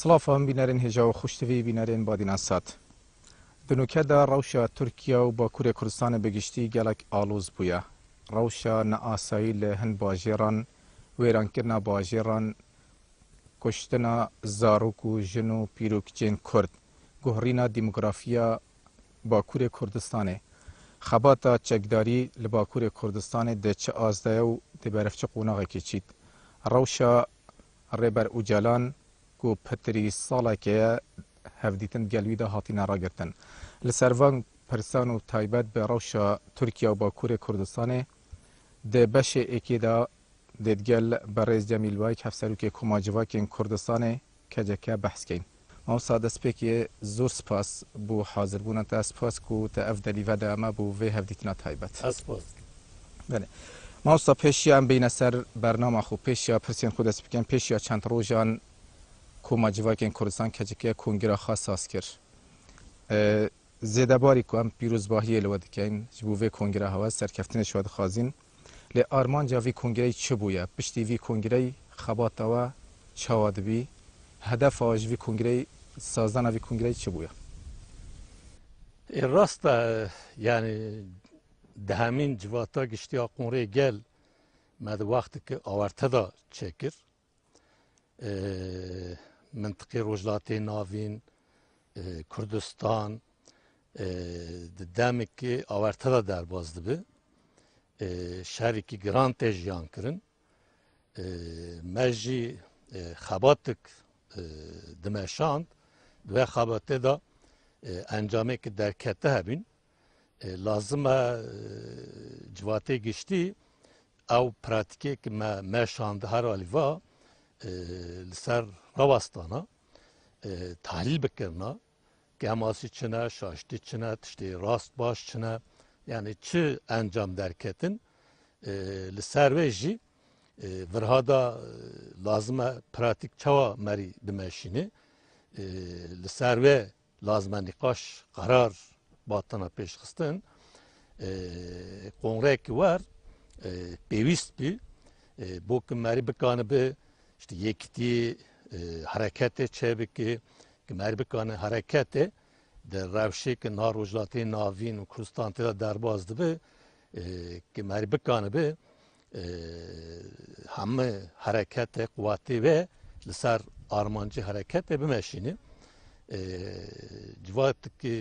سلافان بینرین هجا و خوشتوی بینرین بادینا سات. دنوکه دا روشا ترکیه و باکور کردستان بگشتی گلک آلوز بویا. روشا نآسایی لهن باجران ویرانکرنا باجران کشتنا زاروک و جن و پیروک جین کرد. گهرینا دیموگرافیا باکور کردستانه. خباتا چکداری لباکور کردستان ده چه آزده و ده برفچه قوناغه کچید. روشا ریبر اوجالان کو پتری سالا که هفدیتن گلوی ده هاتی نراگرتن. لسروان پرسان و تایبت به روشا ترکیه و باکور کردستان ده بشه ایکی ده دیدگل برز جمیل وایک هفسرو که کماجواکین کردستان که بحث کن. ما ساده سپیکی زور سپاس بو حاضر بودن تا سپاس کو تا افدلی و دامه بو وی هفدیتنا تایبت. اسپاس. بله. ما ستا پیشی هم بین سر برنامه خو پیشی پرسین خود اسپیکن پیشی چند روزان کماجواکین کردستان که کنگره خاص ساز کرد. زیاده باری که هم پیروز باهی لود کن جبو وی کنگره هوا سرکفتن شود خازین. لی آرمان جا وی کنگره چه بویا؟ پشتی وی کنگره خبات و چواد بی هدف آج وی کنگره سازدن وی کنگره چه بویا؟ راست یعنی دهمین جواتا گشتی آقونره گل مد وقت که آورته دا چکر منطقه روجلاتی ناوین کردستان دمی که آورته دا در بازده به شهری که گران تجیان کرن مجی خباتک دمشاند و خباته دا انجامه که در کته هبین لازمه جواته گشتی او پراتیکه که ما شانده هر آلیوا لسر رواستانا تحلیل بکرنا که هماسی چنه شاشتی چنه تشتی راست باش چنه yani çi encam derketin li vêjî virhada lazime pratik çawa merî dimeşînê li ser vê lazime nîqaş qarar batana pêşxistin kongrek war pêwîst bî bû ku merî bikanibe işte yekitî hareketê çêbikê ki merî bikane hareketê در روشی که ناروجلاتی ناوین و کردستان تدا درباز دبه که مری بکانه به همه حرکت قواتی و لسر آرمانجی حرکت بمشینه جوات که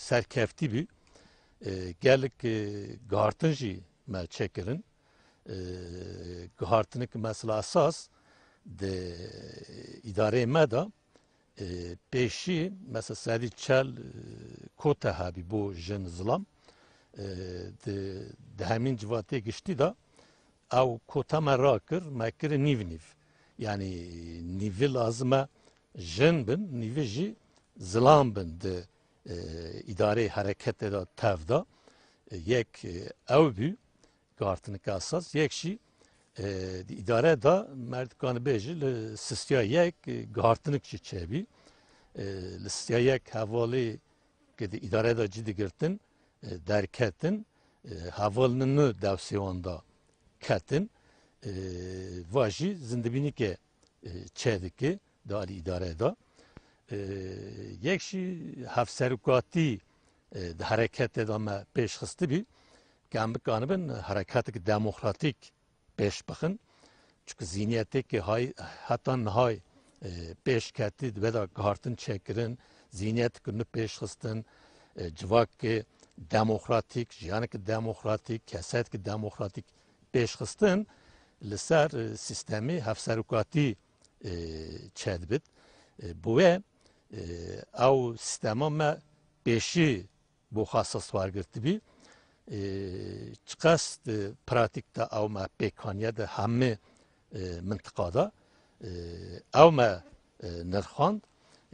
سرکفتی بی گلک گارتنجی مل چکرن گارتنی که مثلا اساس ده اداره مدا پیشی مثلا سری چل کوته هبی بو جن ظلم ده همین جواتی گشتی دا او کوته مرا کر مکر نیو yani نیوی لازمه جن بن نیوی جی ظلم بن ده اداره حرکت دا تف دا یک او بی گارتنک اساس یک شی اداره دا مردکان بیجی سیستیا یک گارتنک چی چه بی سیستیا یک حوالی که اداره دا جدی گرتن درکتن حوالنن دوسیوان دا کتن واجی زندبینی که چه دکی دالی اداره دا یک شی هفسرکاتی حرکت دا ما پیش خسته بی که هم بکنن حرکت دموکراتیک پیش بخن çünkü zihniyeti ki hatta hay peş ketti ve da kartın çekirin zihniyet günü peş kıstın civak ki demokratik yani ki demokratik keset ki demokratik peş kıstın liser sistemi hafserukati çedbit bu ve av sistema me peşi bu hassas var girdi çıkast pratikte av me pekaniye de همه منطقه دا او ما نرخاند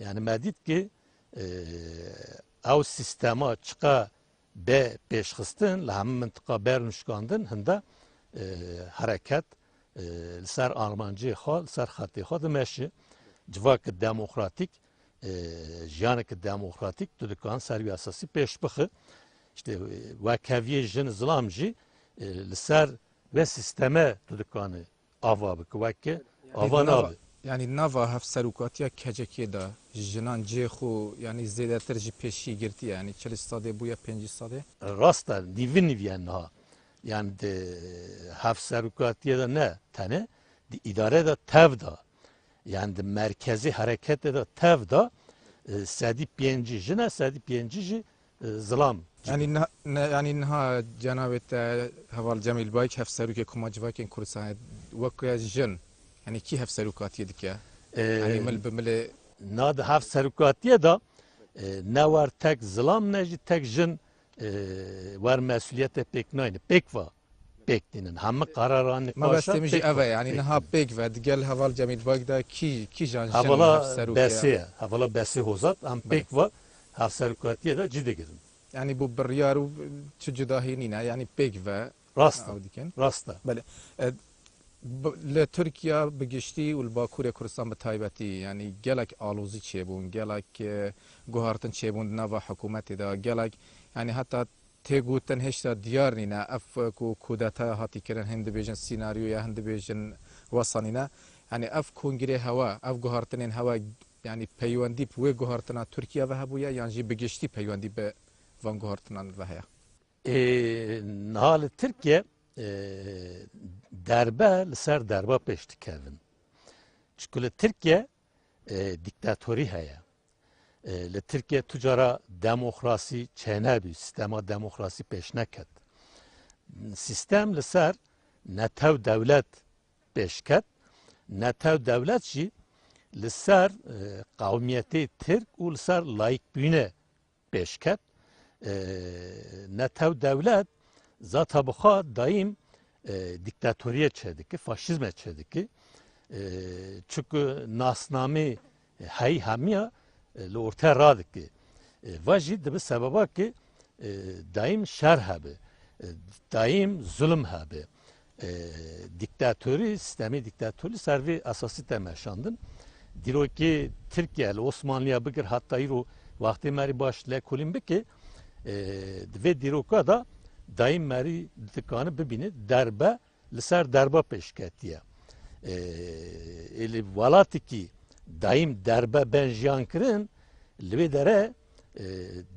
yani ما دید که او سیستما چقا به پیشخستن لهم منطقه برنشکاندن هنده حرکت لسر آرمانجی خواه لسر خطی خواه دمشی جواک دموکراتیک جیانک دموکراتیک تو دکان سروی اساسی پیش بخه işte vakaviye jin zlamji li ser ve sisteme tu dikanı ava bike weke ava nabe yani nava hef serukatiya kecekê da jinan cê xwe yani zêdetir ji pêşî girtiye yani 40 sadê bûye 50 sadê. Rasta nivin niviyen ha. Yani de haf serukatiye de ne tane de idare de tev da. Yani de merkezi hareket de tev da sedi piyenci jine sedi piyenci ji zılam. Yani yani niha cenabet heval Cemil Bayk hef serukê komacivakên Kurdistanê wek jin yani kî hef serukatiye dike? Yani mil bi milê Nad haf serukatiye da ne var tek zılam ne ji tek jin var mesuliyete pek nayne pek va pek dinin. Hamme kararani ما بس تمشي أبا يعني نها بيك فد قال هفال جميل باك دا كي جان جن Havala هفسرو besi, havala besi hozat am pek va haf serukatiye da cide girin. يعني بو بريار و تجداهي نينا يعني بيك فا Rasta, أو ديكن rasta. بله لتركيا بجشتي والباكوريا كردستان بتايبتي يعني جالك آلوزي تشيبون جالك جوهرتن تشيبون نافا حكومتي دا جالك يعني حتى تيغوتن هشتا ديار نينا اف كو كوداتا هاتي كرن هند بيجن سيناريو يا هند بيجن وصلنا يعني اف كونغري هوا اف جوهرتن هوا يعني بيواندي بو جوهرتنا تركيا وهبويا يعني جي بجشتي بيواندي ب فان جوهرتنا وهيا Nahal Türkiye derbe ser derbe peşti kevin. Çünkü Türkiye diktatörü heye. Le Türkiye tücara demokrasi çenebi, sistema demokrasi peş neket. Sistem li ser netev devlet peşket, netev devlet jî li ser kavmiyeti Türk û li ser layık büyüne peşket. Netev devlet zata bıxa daim diktatöriye çediki, faşizme çediki. Çünkü nasname hay hamiya li ortaya radiki. Vajid de bir sebeba ki daim şer habe, daim zulüm habe. Diktatörü, sistemi diktatörü servi asası temeşandın. Diro ki Türkiye, Osmanlı'ya bigir hatta iro vakti meri baş le kulim biki ve diroka da daim meri dikanı bibini derbe liser derbe peşketiye. Eli valati ki daim derbe ben jiyan kirin li dere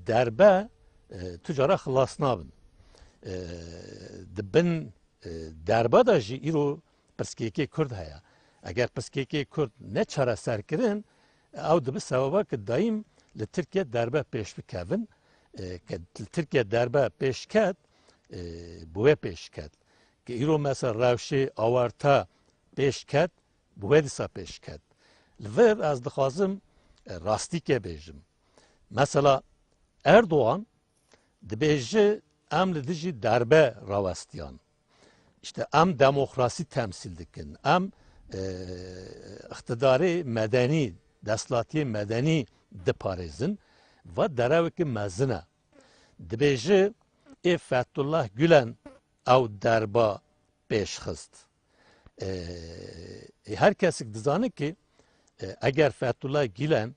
derbe tücara xılas nabın. Dibin derbe da jî îro pirsgehekê Kurd heye. Eger pirsgehekê Kurd ne çareser kirin ew dibe sebeba ki daim li Tirkiye derbe pêş bikevin. Li Tirkiye derbe pêş ket bu wê pêş ket. Ki îro mesela rewşê awarta pêş ket bu wê dîsa pêş ket. Li vir ez dixwazim rastîkê bêjim. Mesela Erdoğan dibêje em li dijî derbe rawestiyan. İşte em demokrasi temsil dikin. Em iktidarê medeni, destlatiyê medeni diparêzin ve derewekî mezin e. Dibêje ê Fethullah Gülen ew derba pêşxist. Her kesik dizane ki eger Fethullah Gülen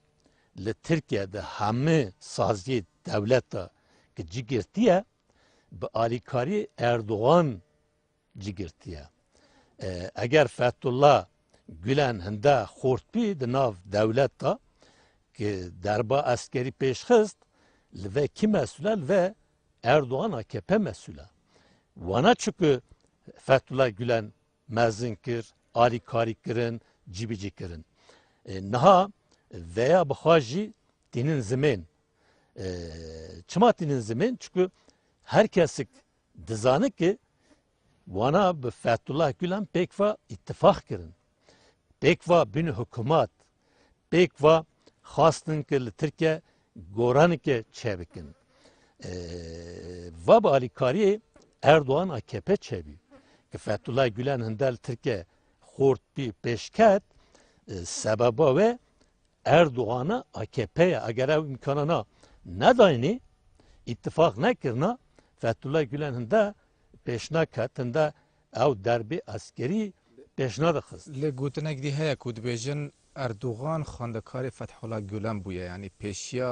li Tirkiye'de hemî saziyê devleta ki cigirtiye bi alîkarî Erdoğan cigirtiye. Eger Fethullah Gülen hinde xortbî di nav devleta ki derba askerî pêşxist li ve kî mesul e ve Erdoğan AKP mesul e. Wana çünkü Fethullah Gülen mezin kir, alîkarî kirin, cibicî kirin. Niha veya bixwe jî tînin zimên. Çima tînin zimên? Çünkü her kesik dizane ki wana bi Fethullah Gülen pek va ittifak kirin. Pek va bin hükümet. Pek va xastin ki li Tirkiye goranike çebikin. Va bi alîkariyê Erdoğan AKP çebi. Ki Fethullah Gülen hinde li Tirkiye xort bî pêşket sebeba ve Erdoğan'a AKP'ye eger ev imkanına ne dayını ittifak nekirna Fethullah Gülen hinde peşna ket hinde ev derbi askeri peşna da kız. لی گوتنک دی هیا کود بیجن اردوغان خواندکار فتح الله گولن بویه یعنی پیشیا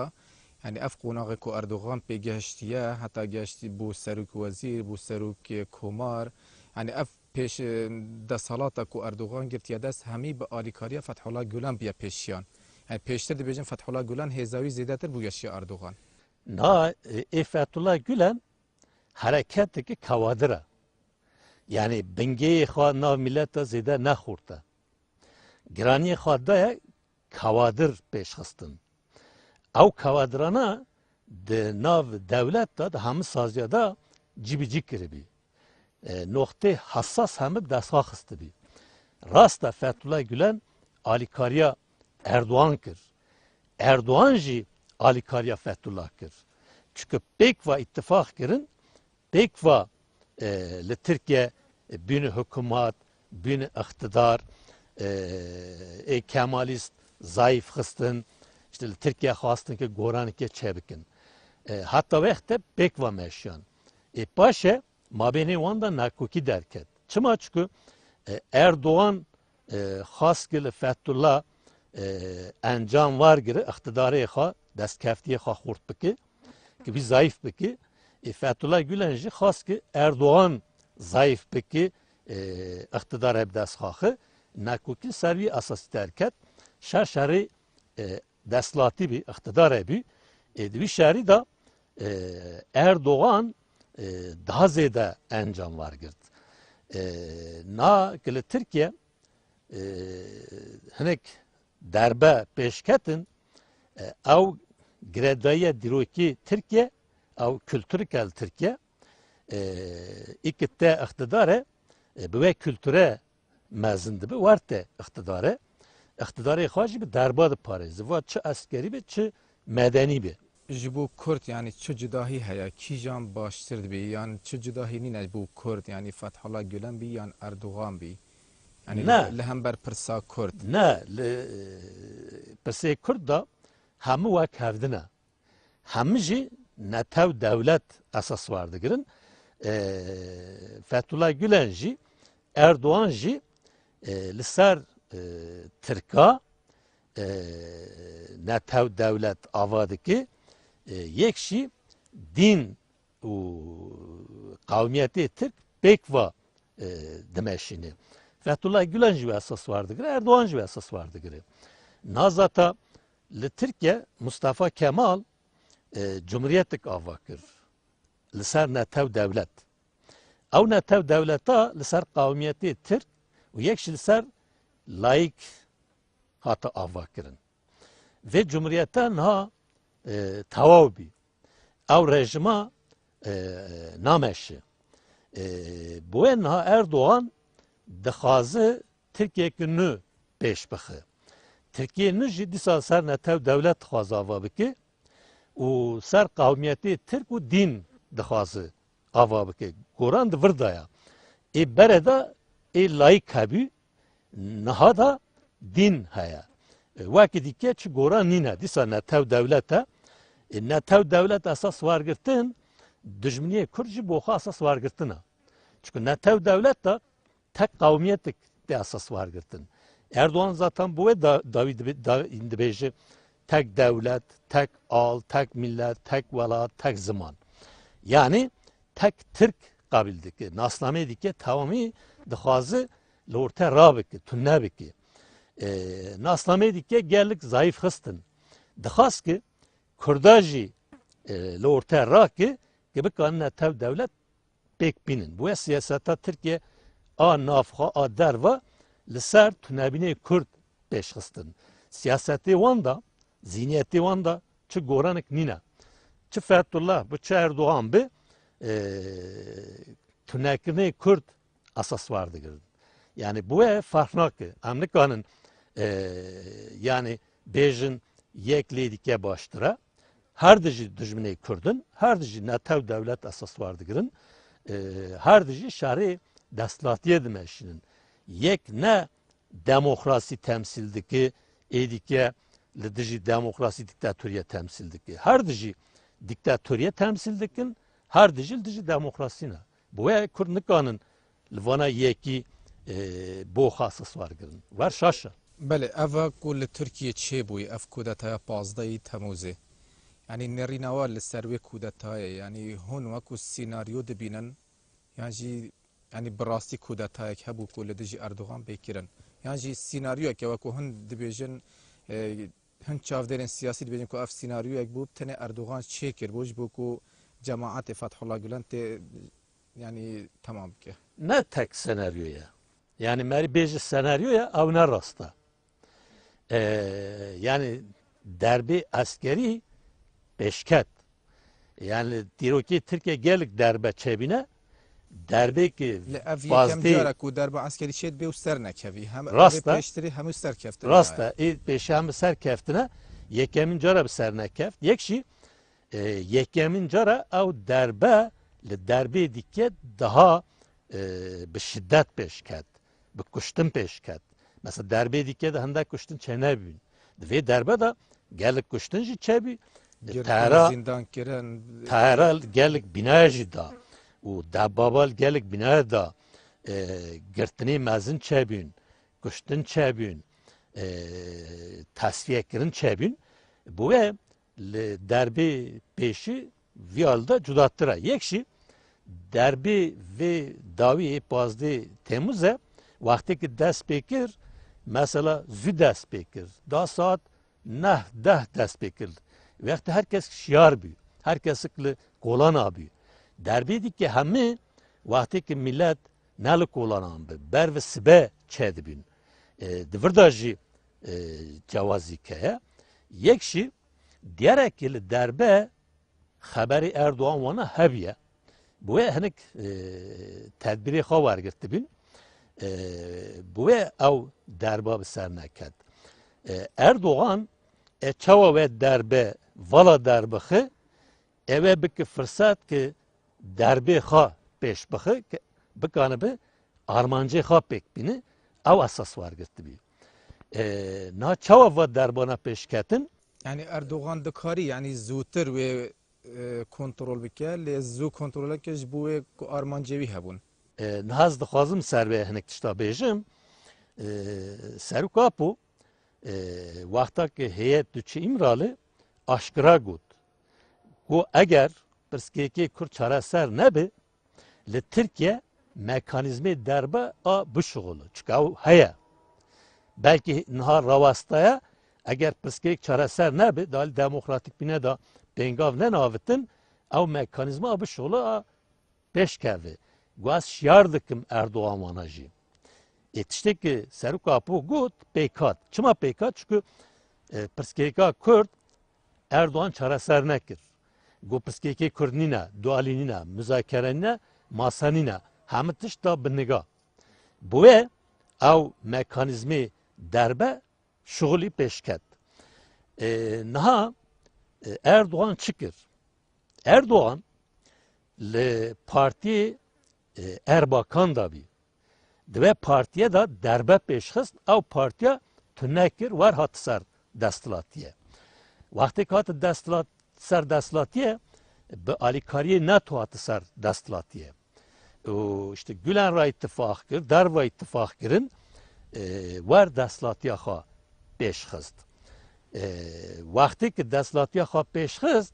یعنی اف قوناغی کو اردوغان پی گشتیه حتی گشتی بو سروک وزیر بو سروک کمار یعنی اف پیش دسالات کو اردوغان گرتیا دست همی به آلیکاریا فتح الله گولان بیا پیشیان yani peşte de bejin Fethullah Gülen hezavi zededir bu yaşya Erdoğan. Na Fethullah Gülen hareketdeki kavadıra. Yani bengeyi xwa nav milleta zede nexurta. Giraniye xwa daya kavadır peşxistin. Ew kavadirana de nav devlet da hemî saziya da cibicî kiribî. Noktê hassas hemî destxa xistibî. Rasta Fethullah Gülen alîkariya Erdoğan kir. Erdoğan jî alîkariya Fethullah kir. Çünkü pek va ittifak kirin, pek va li Türkiye bîne hükümet, bîne iktidar, kemalist zayıf xistin, işte li Türkiye xwastin ki goraneke çebikin. Hatta vexte pek va meşyan. Paşe mabênê wan da nakokî derket. Çima çünkü Erdoğan xas ki li Fethullah encam var gire iktidarê xwe destkeftiyê xwe xurt bike ki bir zayıf bike. Fethullah Gülen jî xas ki Erdoğan zayıf bike iktidar hep destxaxı nakokî ser vî esasî derket şerî destlatî bî iktidar bî di vî şerî da Erdoğan daha zêde encam var girt. Na ki li Tirkiye hinek derbe pêşketin ew giredayiya dîrokî Tirkiye ew kültürkel Tirkiye îkî te iktidarê bi wê kültüre mezin dibe war te iktidarê iktidarê xwe jî bi derba diparêze va çi eskerî be çi medenî be. Ji bu Kürt yani çi cudahî heye kîjan baştir dibe yani çi cudahî nîne bu Kürt yani Fethullah Gülen bî yan Erdoğan bî. Yani li hember pirsa Kürt. Ne li pirsê Kürt da hemû wek hevdine. Hemû jî netew devlet esas war digirin. Fethullah Gülen jî Erdoğan jî li ser Tirka netew devlet ava dike yek jî din û kavmiyetê Türk pêk va dimeşîne. Fethullah Gülen jî esas var digire, Erdoğan jî esas var digire. Nazata li Tirkiye Mustafa Kemal Cumhuriyetik ava kir. Li ser netew devlet. Ew netew devleta li ser kavmiyetê Türk û yek jî li ser laik hata ava kirin. Ve Cumhuriyeta niha tewaw bî. Ew rejima nameşe. Bu wê niha Erdoğan dixwaze Tirkiyeyekî nû pêş bixe. Tirkiye nû jî dîsa ser netew devlet dixwaze ava bike û ser kavmiyetê Tirk û dîn dixwaze ava bike. Goran di vir daya. Bere da laik hebû niha da din heye. Wekî dîke çi goran nîne. Dîsa netew devlet e. Netew devlet esas wargirtin dijminiyê Kurd jî bo xwe esas wargirtin e. Çünkü netew devlet da tek kavmiyetik de esas wargirtin. Erdoğan zaten bu ve dibêje tek devlet, tek al, tek millet, tek velat, tek zaman. Yani tek Türk kabil dike. Nasname dike tamamı dixwaze li orta rabike, tunne bike. Nasname dike gellik zayıf xistin. Dixwaz ki Kurda jî li orta rake ki bikan netew devlet pêk bînin. Bu siyaseta Tirkiye a navxwe a derve li ser tunebînê Kurd pêşxistin. Siyasetê wan da, zihniyetê wan da çi goranek nîne. Çi Fethullah bi çi Erdoğan bi tunekirinê Kurd esas war digirin. Yani bu wê farqnake. Em nikanin yani bêjin yek lê dike baştir e. Her dijî dijminê Kurdin, her dijî netew devlet esas war digirin. Her dijî şerê destlatiyê dimeşînin. Yek ne demokrasi temsil dike, êdike li dijî demokrasi diktatöriyê temsil dike. Her dijî diktatöriyê temsil dikin, her dijî li dijî demokrasî ne. Bu wê Kurd nikanin li vana yekî bo xwe esas war girin. Wer şaş e. Bele ev ku li Tirkiye çêbûye ev kudetaya 15 Temûzê. Yani nerînava li ser wê kudetayê yani hûn wekû sînaryo dibînin yan jî yani براستی کودتایک هبو کو لدجی اردوغان بکرن یعنی جی سیناریو که وکو هن دبیجن هن چاودرین سیاسی دبیجن کو اف سیناریو یک بوب تنه اردوغان چیکر بوج بو کو جماعت فتح الله گلن ته yani tamam ki. Ne tek senaryoya. Yani meri beji senaryoya av ne rasta. Yani derbi askeri beşket. Yani diroki Türkiye gelik derbe çebine derbe ki bazı jara ku derbe askeri şed be uster nekevi hem rasta peştiri hem uster keftine. Rasta peşi hem ser keftine yekemin jara ser nekeft. Yekşi yekemin jara av derbe le derbe dikke daha bir şiddet peşket. Bir kuştun peşket. Mesela derbe dikke de handa kuştun çenebün. Ve derbe de gelik kuştun ji çebi. Tahra gelik binajı da. O dababal gelik binajı da. Girtini mezin çebün. Kuştun çebün. Tasfiye kirin çebün. Bu ve derbe peşi viyalda cudattıra. Yekşi derbi ve davi bazı Temmuz'e vakti ki dest bekir mesela zü dest bekir. Daha saat dest bekir. Vakti herkes şiar büyü. Herkes kolan abi. Derbi dik ki hemi vakti ki millet neli kolan abi. Ber ve sibe çedibin. Dıvırdajı cavazi keye. Yekşi diğer ekili derbe haberi Erdoğan vana hebiye. Bu henik tedbiri xavar girdi bin. Bu ev derba bir ser neked. Erdoğan çava ve derbe vala derbixi eve bir fırsat ki derbe xa peş bixi bikanı bi armancı xa pek bini ev asas var girdi bin. Na çava ve derbana peşketin yani Erdoğan dikari yani zutur ve kontrol bike لی زو کنترل کش بوی کو آرمانجوی هبون نهاز دخوازم سر به هنک تشتا بیجم سر کاپو وقتا که هیئت دوچی امرالی aşkıra gud. Bu eğer perskeki kur çare ser nebe le Türkiye mekanizmi derbe a bu şuğulu. Çünkü o heye. Belki nahar ravastaya eğer perskeki çare ser nebe dal demokratik bine da bengav ne navitin ev mekanizma a bu şuğulu a peşkevi. Guas şiardıkım Erdoğan manajı. Yetişti ki seru kapı gud peykat. Çıma peykat çünkü perskeki Kürt Erdoğan çareser nekir. Gopiskeki Kürnina, dualinina, müzakerenine, masanina, hamitiş da biniga. Bu ev mekanizmi derbe şuğuli peşket. Naha Erdoğan çıkır. Erdoğan le parti Erbakan da bir. Ve partiye da derbe peşkist, ev partiye tünekir var hatsar destilatiye. Vakti ki hatı ser destilatiye, be alikariye NATO hatı ser destilatiye. İşte Gülen Ra ittifakır, Derva ittifakırın var destilatiye ha peşkist. Vakti ki destilatiye ha peşkist,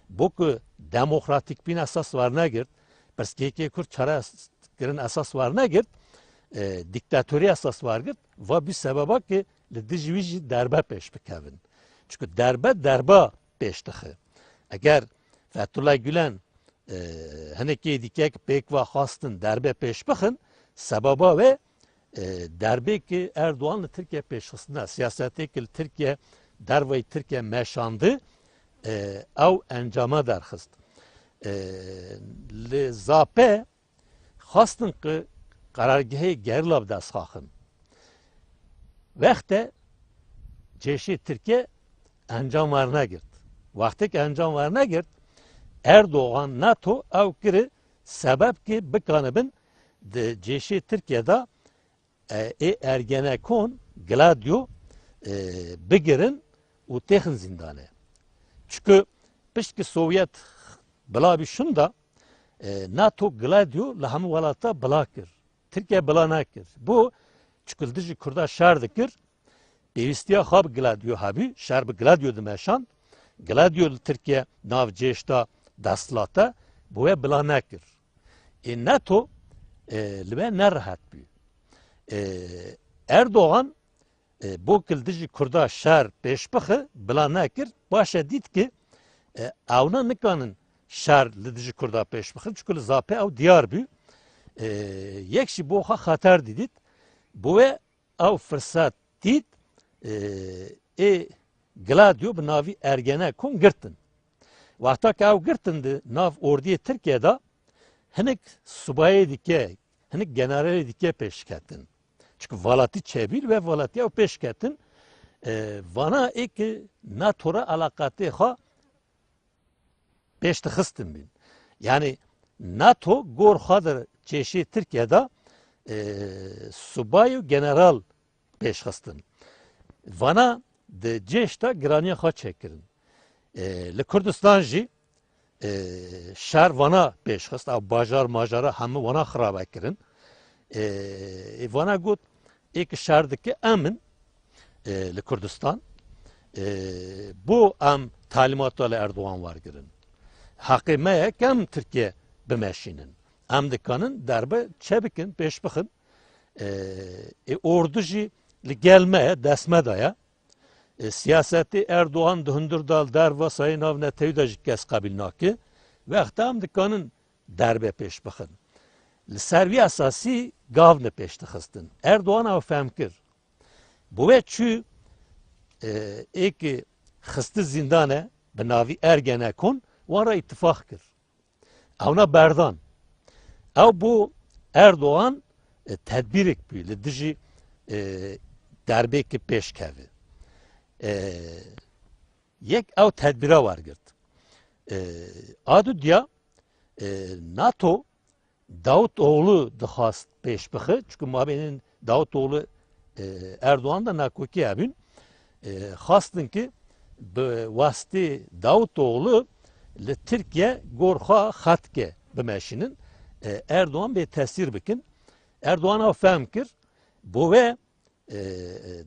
bu ki demokratik bin esas var ne girt, perskeki kur çare girin esas var ne girt, diktatörü esas var girt, ve bir sebeba ki dijvici derbe peş bikevin. Çünkü derbe peştihi. Eğer Fethullah Gülen heneki dikek pek ve hastın derbe peş bakın, sebeba ve derbe ki Erdoğan'la Türkiye peşkısında siyaseti ki Türkiye derveyi Türkiye meşandı ev encama derhist. Li zape hastın ki karargahı gerlav dest xaxın. Vekte ceşi Türkiye encam varına girt. Vakti ki encam varına girt, Erdoğan NATO ev kiri sebep ki bikanibin de ceşi Türkiye'de Ergenekon Gladio bigirin u texin zindane. Çünkü pişki Sovyet bila bir şunda NATO Gladio lahamı valata bila kir. Türkiye bila nakir. Bu çıkıldıcı kurda şer dikir. Pevistiya xab Gladio habi, şer bi Gladio dimeşan. Gladio Türkiye nav ceşta dastlata bu bila nakir. NATO Libe nerahat bû. Erdoğan bu kildiji Kurda şer pêşbixi bila nekir başa dît ki awna nikanin şer li dijî Kurda pêşbixin çünkü li zapê ew diyar bû. Yek jî bo xwe xeter dîdît bu ve ew firsat dît Gladio bi navî Ergenekon girtin. Wexta ki ew girtin di nav ordiyê Tirkiyeyê hinek subayê dike, hinek generalê dike pêşketin. Çünkü valatî çebîl ve valatî ew pêşketin. Vana êkî NATO'ra alaqatê xwe pêş dixistin bîn. Yani NATO gor xwe çêşê Tirkiyeyê subay û general pêşxistin. Vana di cêş de giraniya xwe çêkirin. Li Kurdistan jî şer vana pêşxist, ew bajar majara hemû vana xirabe kirin. Vana got êkî şer dike emin li Kurdistan. Bu em talîmata li Erdoğan wergirin. Heqê me ye ki em Tirkiye bimeşînin. Em dikanin derbe çebikin, pêşbixin. Ordu jî li gel me ye, dest me da ye. Siyasetê Erdoğan di hundir dal derve sayê nav netewî de ji kes qebîl nake. Wexta em dikanin derbe pêşbixin. Li ser vî esasî gav ne pêş dixistin. Erdoğan ew fehm kir. Bu ve çû êkî xisti zîndanê bi navî Ergenekon wan re îtifaq kir. Ewna berdan. Ew bu Erdoğan tedbîrek bû li dijî derbêkî pêşkevî. Yek ew tedbîra wergirt. Adudiya NATO Davutoğlu dixwast pêşbixi çünkü mabênên Davutoğlu Erdoğan da nakokî hebûn. Xwastin ki bi wastê Davutoğlu li Tirkiye gor xwe xetke bimeşînin. Erdoğan bê tesîr bikin. Erdoğan ew fehm kir. Bu ve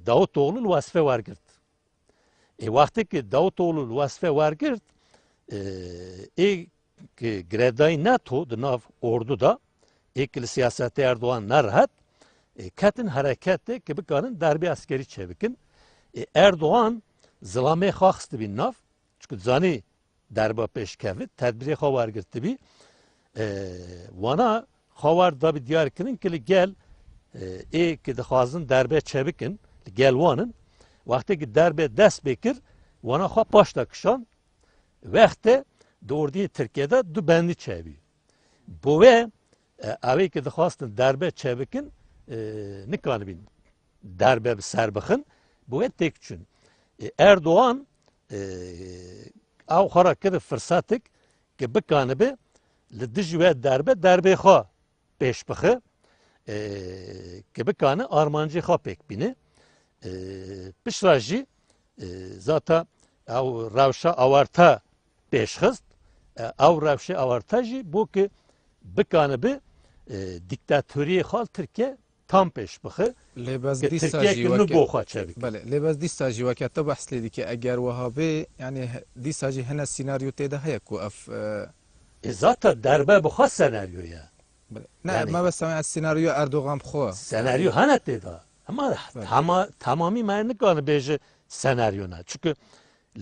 Davutoğlu li wesfe wergirt. Wextê ki Davutoğlu li wesfe wergirt grevdayê NATO di nav ordu da êkî li siyasetê Erdoğan nerahat ketin hereketê ki bikarin derbê askerî çebikin. Erdoğan zilamê xwe xistibî nav çünkü zanî derba pêşkevî tedbirê xwe wergirtibî. Wana xwe war dabî diyar kirin ki li gel ki dixwazin derbê çebikin li gel wanin wextê ki derbê dest bêkir wana xwe paş da kişan wextê di ordiyê Tirkiyeyê du bendî çêbî. Bu ve evê ki dixwastin derbê çebikin nikanibîn derbe bi ser bixin bu ve têk çûn. Erdoğan ew xwe ra kir firsatek ki bikanibe li dijî wê derbê xwe pêş bixe ki bikane armancî xwe pêk bîne. Pişra jî zata ew rewşa awarta pêşxist. Ew rewşê awarta jî bû ki bikanibe dîktatöriyê xwe Tirkiye tam pêş bixe. Tirkiye ki li bo xwe çebik. Lêbez dîsa jî weke te behs lê dike eger wiha bê yani dîsa jî hene senaryo tê de heye ku ev Zata derbe bu xwe senaryoya. Ne me bes senaryo Erdoğan xwe. Senaryo hene tê da. Ama tamamî me nikane bêje senaryona. Çünkü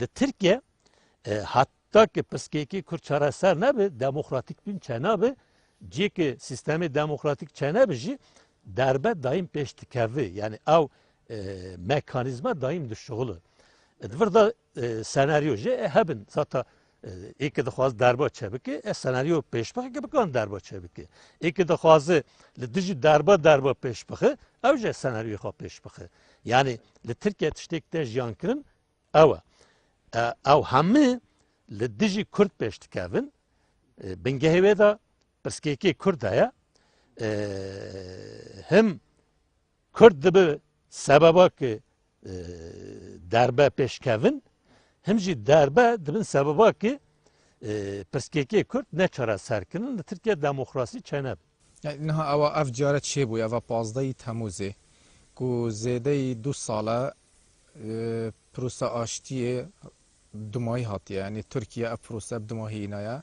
li Tirkiye hatta ki piskekî Kurd çareser nebe demokratik bin çenabe cîkî sistemê demokratik çenabe jî derbe daim pêş dikevî. Yani ew mekanîzma daim dişuğulu. Divir da senaryo jî hebin. Zata êkî dixwaz derba çebikê senaryo pêş bixe ki bikan derba çebikê. Êkî dixwaze li dijî derba pêş bixe ew jî senaryoya xwe pêş bixe. Yani li Tirkiye tiştek te jiyan kirin ew e. Ew hemû li dijî Kurd pêş dikevin. Bingehê wê de piskekî Kurd heye. Hem Kurd dibe sebeba ki derbe pêşkevin hem jî derbe dibin sebeba ki piskekî Kurd ne çareser kirin li Tirkiye demokrasî çene. Yani niha ew ev caret çê bûye ev 15 Temûzê ku zêdeyî 2 sala prosa aştiyê dumayî hatiye yani Tirkiye ev prosa bi dumahî înaya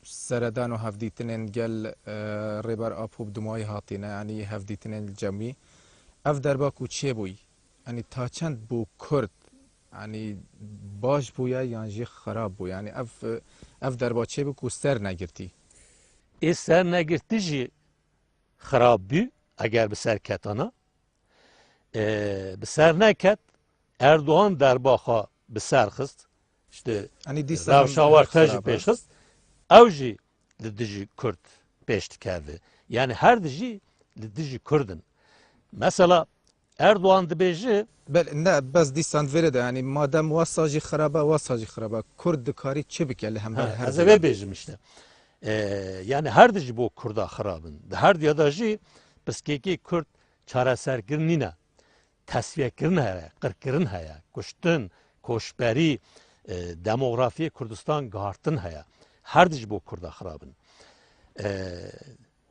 سردان و هفدیتنین گل ریبر آپوب دمای هاتینه یعنی هفدیتنین جمعی اف دربا کو چه بوی یعنی تا چند بو کرد یعنی باش بویا یعنی خراب بو یعنی اف دربا چه بو کو سر نگرتی سر نگرتی جی خراب بی اگر به سر کتانا به سر نکت Erdoğan derbaxa bi ser xist işte rewşa wartejî pêş xist ew jî li dijî Kurd pêş dikeve yani her dijî li dijî Kurdin mesela Erdoğan dibêje ne bes dîsan vêre de yani madem wasa jî xiraba wasa jî xiraba Kurd dikarî çi bike li hember her ez ê bêjim işte yani her dijî bo Kurda xirabin di her diya da jî piskekê Kurd çareserkirin nîne tesviyekirin heye, qirkirin heye, kuştun, koşberi, demografiye Kurdistan gartın heye. Her dici bu Kurda xirabın.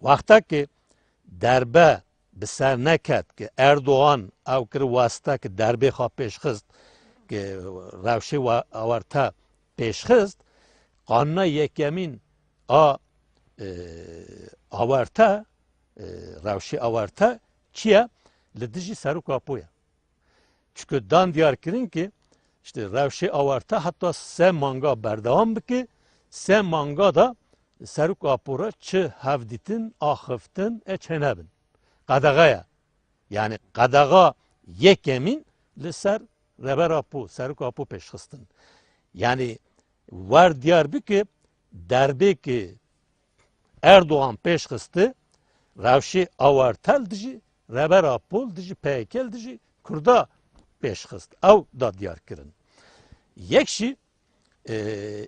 Vakta ki derbe bi ser neket ki Erdoğan ew kir wasta ki derbê xwe pêşxist ki rewşê awarta pêşxist qanuna yekemîn a awarta rewşê awarta çi ye? Li dijî serok apoya. Çünkü dan diyar kirin ki işte rewşê awarta hatta se manga berdewam bike se manga da serok apora çi hevdîtin axiftin çenebin. Qadagaya. Yani qadaga yekemîn li ser reber apo serok apo pêşxistin. Yani war diyar bike derbê ki Erdoğan pêşxisti rewşê awarta dijî reber apol dijî PKK dijî Kurda pêşxist ew da diyar kirin. Yek jî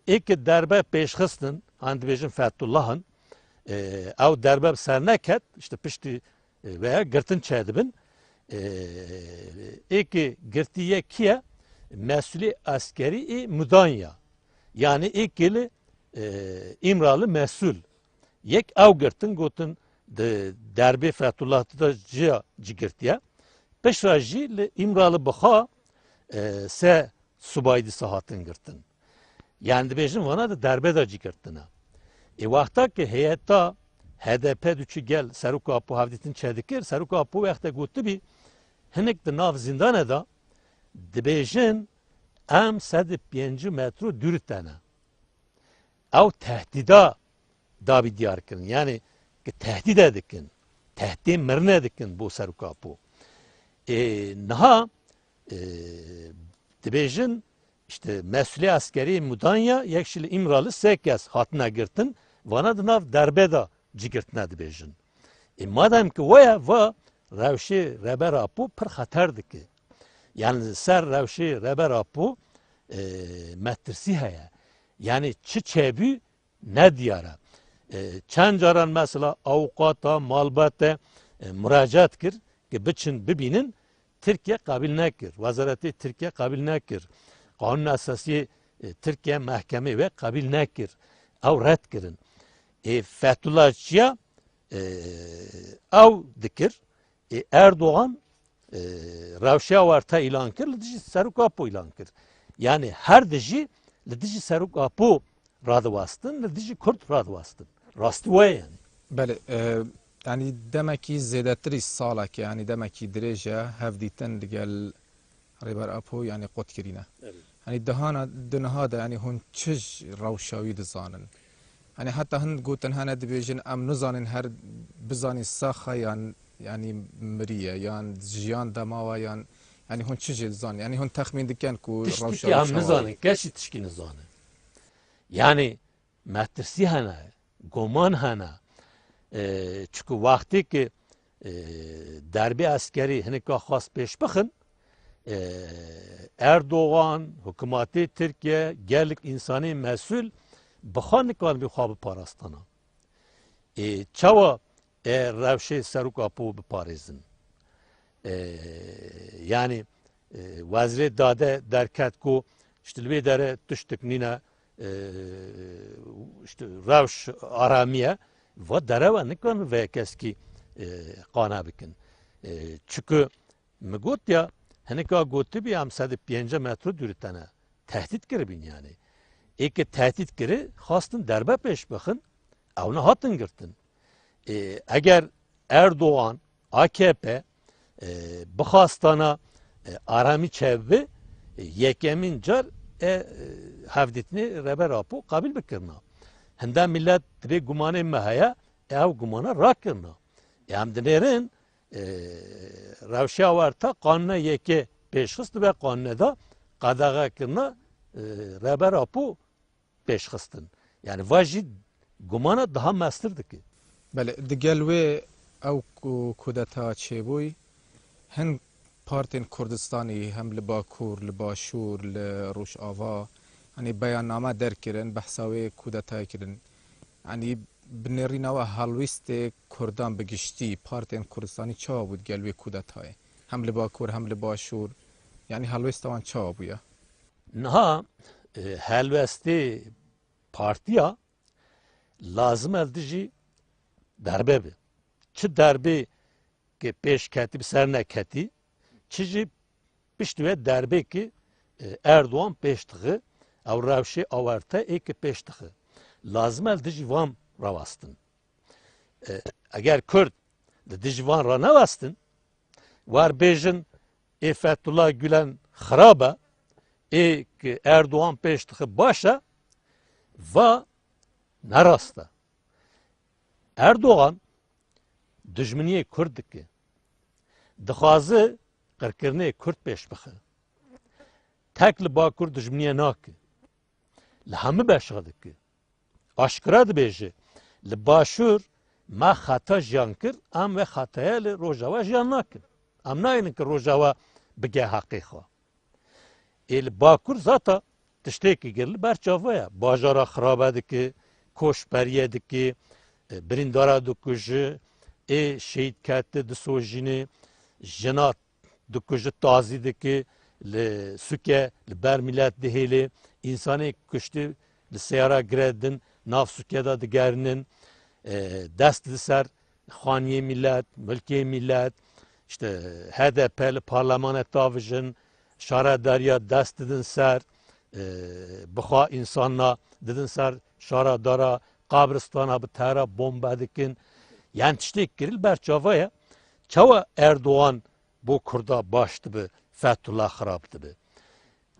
êkê derbe pêşxistin an dibêjin Fethullahın ew derbe bi ser neket işte piştî veya girtin çêdibin êkê girtiye kî ye mesulê askerî ê Mudanya yani êkê li İmralı mesul yek ew girtin gotin derbê Fethullah da jiya cigirtiye peşra jî li İmralı bixa se subayî dîsa hatin girtin. Yani dibêjin vana da derbe da cigirtine. Waxta ki heyeta HDP diçû gel serok apo hevdîtin çêdikir serok apo wexte gotibî hinek di nav zindana da dibêjin em 105 metro dûrtene. Ew tehdîda dabî diyar kirin. Yani ki tehdit edikin, tehdit mirne edikin bu serok apo. Niha dibêjin işte mesulê askerî Mudanya yekşî li İmralı sê kes hatine girtin vana di nav derbe da cigirtine dibêjin. Madem ki waya va rewşê reber apo pir xeter dike. Yani ser rewşê reber apo metirsî heye. Yani çi çêbû ne diyara. Çend caran mesela avukata, malbate müracaat kir ki biçin bibinin Türkiye kabil nekir. Vazareti Türkiye kabil nekir. Kanun esası Türkiye mahkeme ve kabil nekir. Ev red kirin. Fethullahçıya ev dikir. Erdoğan rewşê awarta ilan kir. Li dijî serok apo ilan kir. Yani her dijî li dijî serok apo radivastin, li dijî Kurd radivastin. Rastî we yani. Bele yani demekî zêdetirî salek yani demekî dirêje hevdîtin digel rêber apo yani qotkirîne. Yani di niha de yani hûn çi rewşa dizanin. Yani heta hin gotin hene dibêjin em nizanin her bizanîn saxa yan yani miriye yan jiyan demawa yan yani hûn çi jê dizanin. Yani hûn texmîn dikin ku rewşa em nizanin keşî tişkî nizanin. Yani metirsî hene goman hene çünkü vakti ki derbi askeri hinika xas peş bixin Erdoğan, hükümeti Türkiye, gelik insani mesul bixan nikan bi xwe biparastana. Çawa rewşê serok apo biparêzin. Yani wezîrê dade derket ku işte li vê dere tiştek nîne işte rewş aramiye ve dereva nikan ve keskî qana bikin. Çünkü mi got ya hinika gotibî em 105 metro dûrtene tehdit kiribîn yani. eki tehdit kiri hastın derbe peş bakın evne hatın girtin. Eğer Erdoğan, AKP bu hastana arami çevbi yekemin car hevdetini reber apu kabil bikirna. Henda millet dibe gumane mehaya ev gumana rakirna. Hem dinerin revşa varta kanuna yeke peşxist ve kanuna da qadağa kirna reber apu peşxistin. Yani vajid gumana daha mestirdi ki. بله دگل و او کودتا چه بوی هن پارتین کردستانی هم لباکور لباشور لروش آوا يعني بیان نامه در کرن بحثاوی کودتا کرن يعني بنرينا و هالويست كردان بگشتي پارتين كردستاني چا بود گلوي كودتاي هم لباكور هم لباشور يعني هالويست وان چا بويا نها هلوستی partya lazım eldici darbe bi. Çi darbe ki peş keti bi ser neketi, çi piştüve darbe ki Erdoğan peştığı, ev revşi avarta eki peştığı. Lazım eldici vam ravastın. Eğer Kürt dici van ra nevastın, var bejin Fethullah Gülen xaraba, ki Erdoğan peştığı başa, va narasta. Erdoğan düşmaniye Kürt ki dixwaze qirkirnê Kürt peş bixe. Tek li Bakur düşmaniye nake. Li hemû beşiqe dike. Aşkira dibêje li Başûr me xeta jiyan kir em ve xetaya li Rojava jiyan nakin. Em nayînin ki Rojava bige heqê xwe. Li Bakur zata tiştekî gir li ber çavaya. Bajara xirabe dike, koşberiye dike, birindara dikuje, şehit kette disojine, jena dikuje tazî dike, li suke, li ber millet dihêlê, insanê kuştî li seyara giredin, nav suke da digerinin, dest di ser xaniyê millet, mülkê millet, işte HDP li parlamana tavijin, şara derya dest didin ser, bixwa insanla didin ser, şara dara, Kabristana bi tera bomba dikin. Yani tiştek giril ber çavaya. Çava Erdoğan bu Kurda baştı bi, Fethullah xarabtı bi.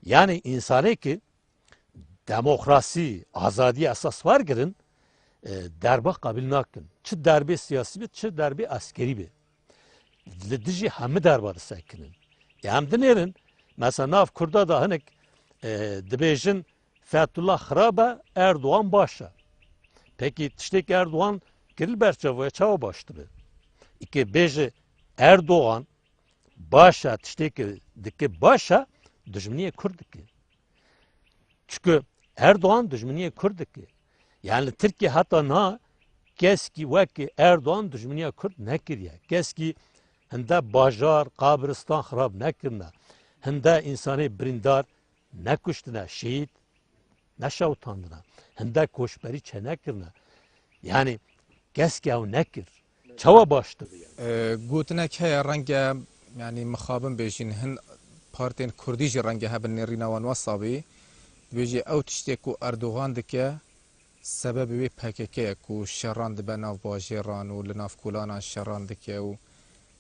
Yani insanı ki demokrasi, azadi esas var girin, derbe kabil nakin. Çi derbe siyasi bi, çi derbe askeri bi. Dici hemi derbarı sekinin. Hem dinerin, mesela nav Kurda da hanik dibêjin Fethullah xaraba, Erdoğan başa. Peki tiştek Erdoğan giril berçavaya çava baştırı. İki beji Erdoğan başa tiştek dike başa düşmaniye Kürt ki. Çünkü Erdoğan düşmaniye Kürt ki. Yani Türkiye hatta na keski veki Erdoğan düşmaniye Kürt nekiriye. Keski hende bajar, Kabristan xarab nekirne. Hende insanı brindar nekuştuna, şehit neşavutandına. Hende koşberi çenekirne. Yani keski ev nekir. Çava baştır. گوتنك هي رنجة يعني مخابن بيجين هن بارتين كرديجي رنجة هبن نرينا وانوصابي بيجي او تشتكو اردوغان دكا سبب بي PKK كو شران دبا ناف باجيران ولناف كولانا شران دكا و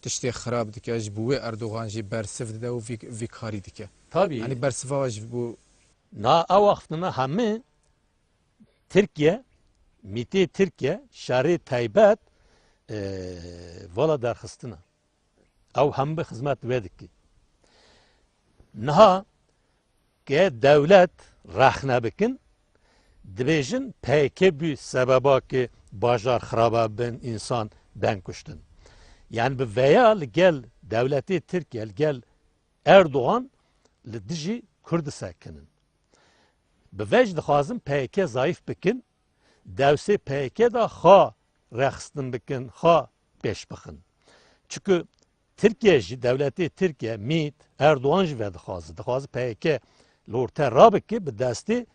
تشتي خراب دكا جبوي اردوغان جي برسف دا و فيكاري دكا. Tabii. يعني برسفا جبو Na o vaxtına hemi Türkiye, miti Türkiye, şari taybet vala derxistına. Ev hem bir hizmet verdik ki. Naha ki devlet rahne bikin, dibêjin peyke bir sebeba ki bajar xaraba ben insan ben kuştun. Yani bir veya gel devleti Türkiye gel Erdoğan li dijî Kurd sekinin. Bi vec dixwazim PKK zayıf bikin, devsê PKK da xwe rexistin bikin, xwe pêş bixin. Çünkü Türkiye jî, devletê Türkiye, MİT, Erdoğan jî ve dixwaze. Dixwaze PKK li ortaya rabike bi destê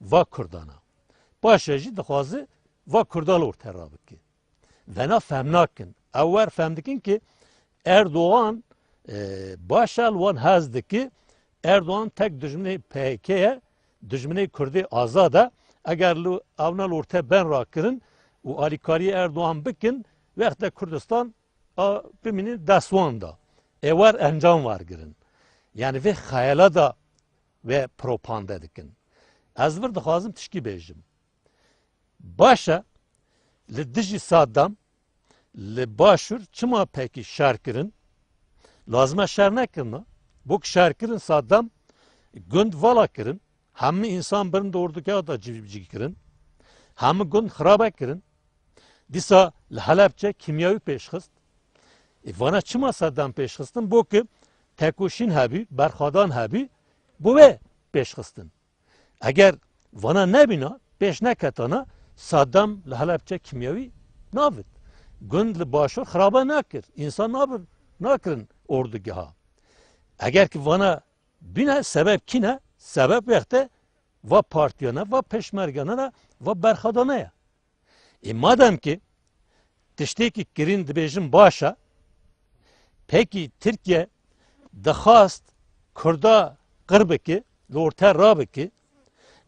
va Kurdana. Paşa jî dixwaze va Kurda li ortaya rabike. Vena fehm nakin. Ew wer fehm dikin ki Erdoğan başa li wan hez dike, Erdoğan tek dijminê PKK'ye Dijminê Kurdê azad e eger li evna li ortaya ben rakirin û alîkariyê Erdoğan bikin wexte Kurdistan a bimînin destwan da. Êwer encam wergirin. Yani vê xeyala da ve propaganda dikin. Ez vir dixwazim tişkî bêjim. Baş e li dijî Saddam li başûr çima pekî şerkirin lazim e şer nekirin. Bu şerkirin Saddam gund vala kirin. Hemî insan birin de ordugaha da civcî kirin. Hemî gund xirabe kirin. Dîsa li Helepçe kimyawî pêşxist. Vana çima Saddam pêşxistin bo ki tekoşîn hebî, berxadan hebî bu wê pêşxistin. Eger vana nebîna pêş neketana Saddam li Helepçe kimyawî navit. Gund li başûr xirabe nakir. İnsan nakirin ordugaha. Eger ki vana bine sebep kine? Sebep vekte va partiyana, va peşmergana, va berxadana ya. Madem ki tişteki kirin dibêjin başa, peki Türkiye dixwast Kurda qir bike, li ortaya rabike,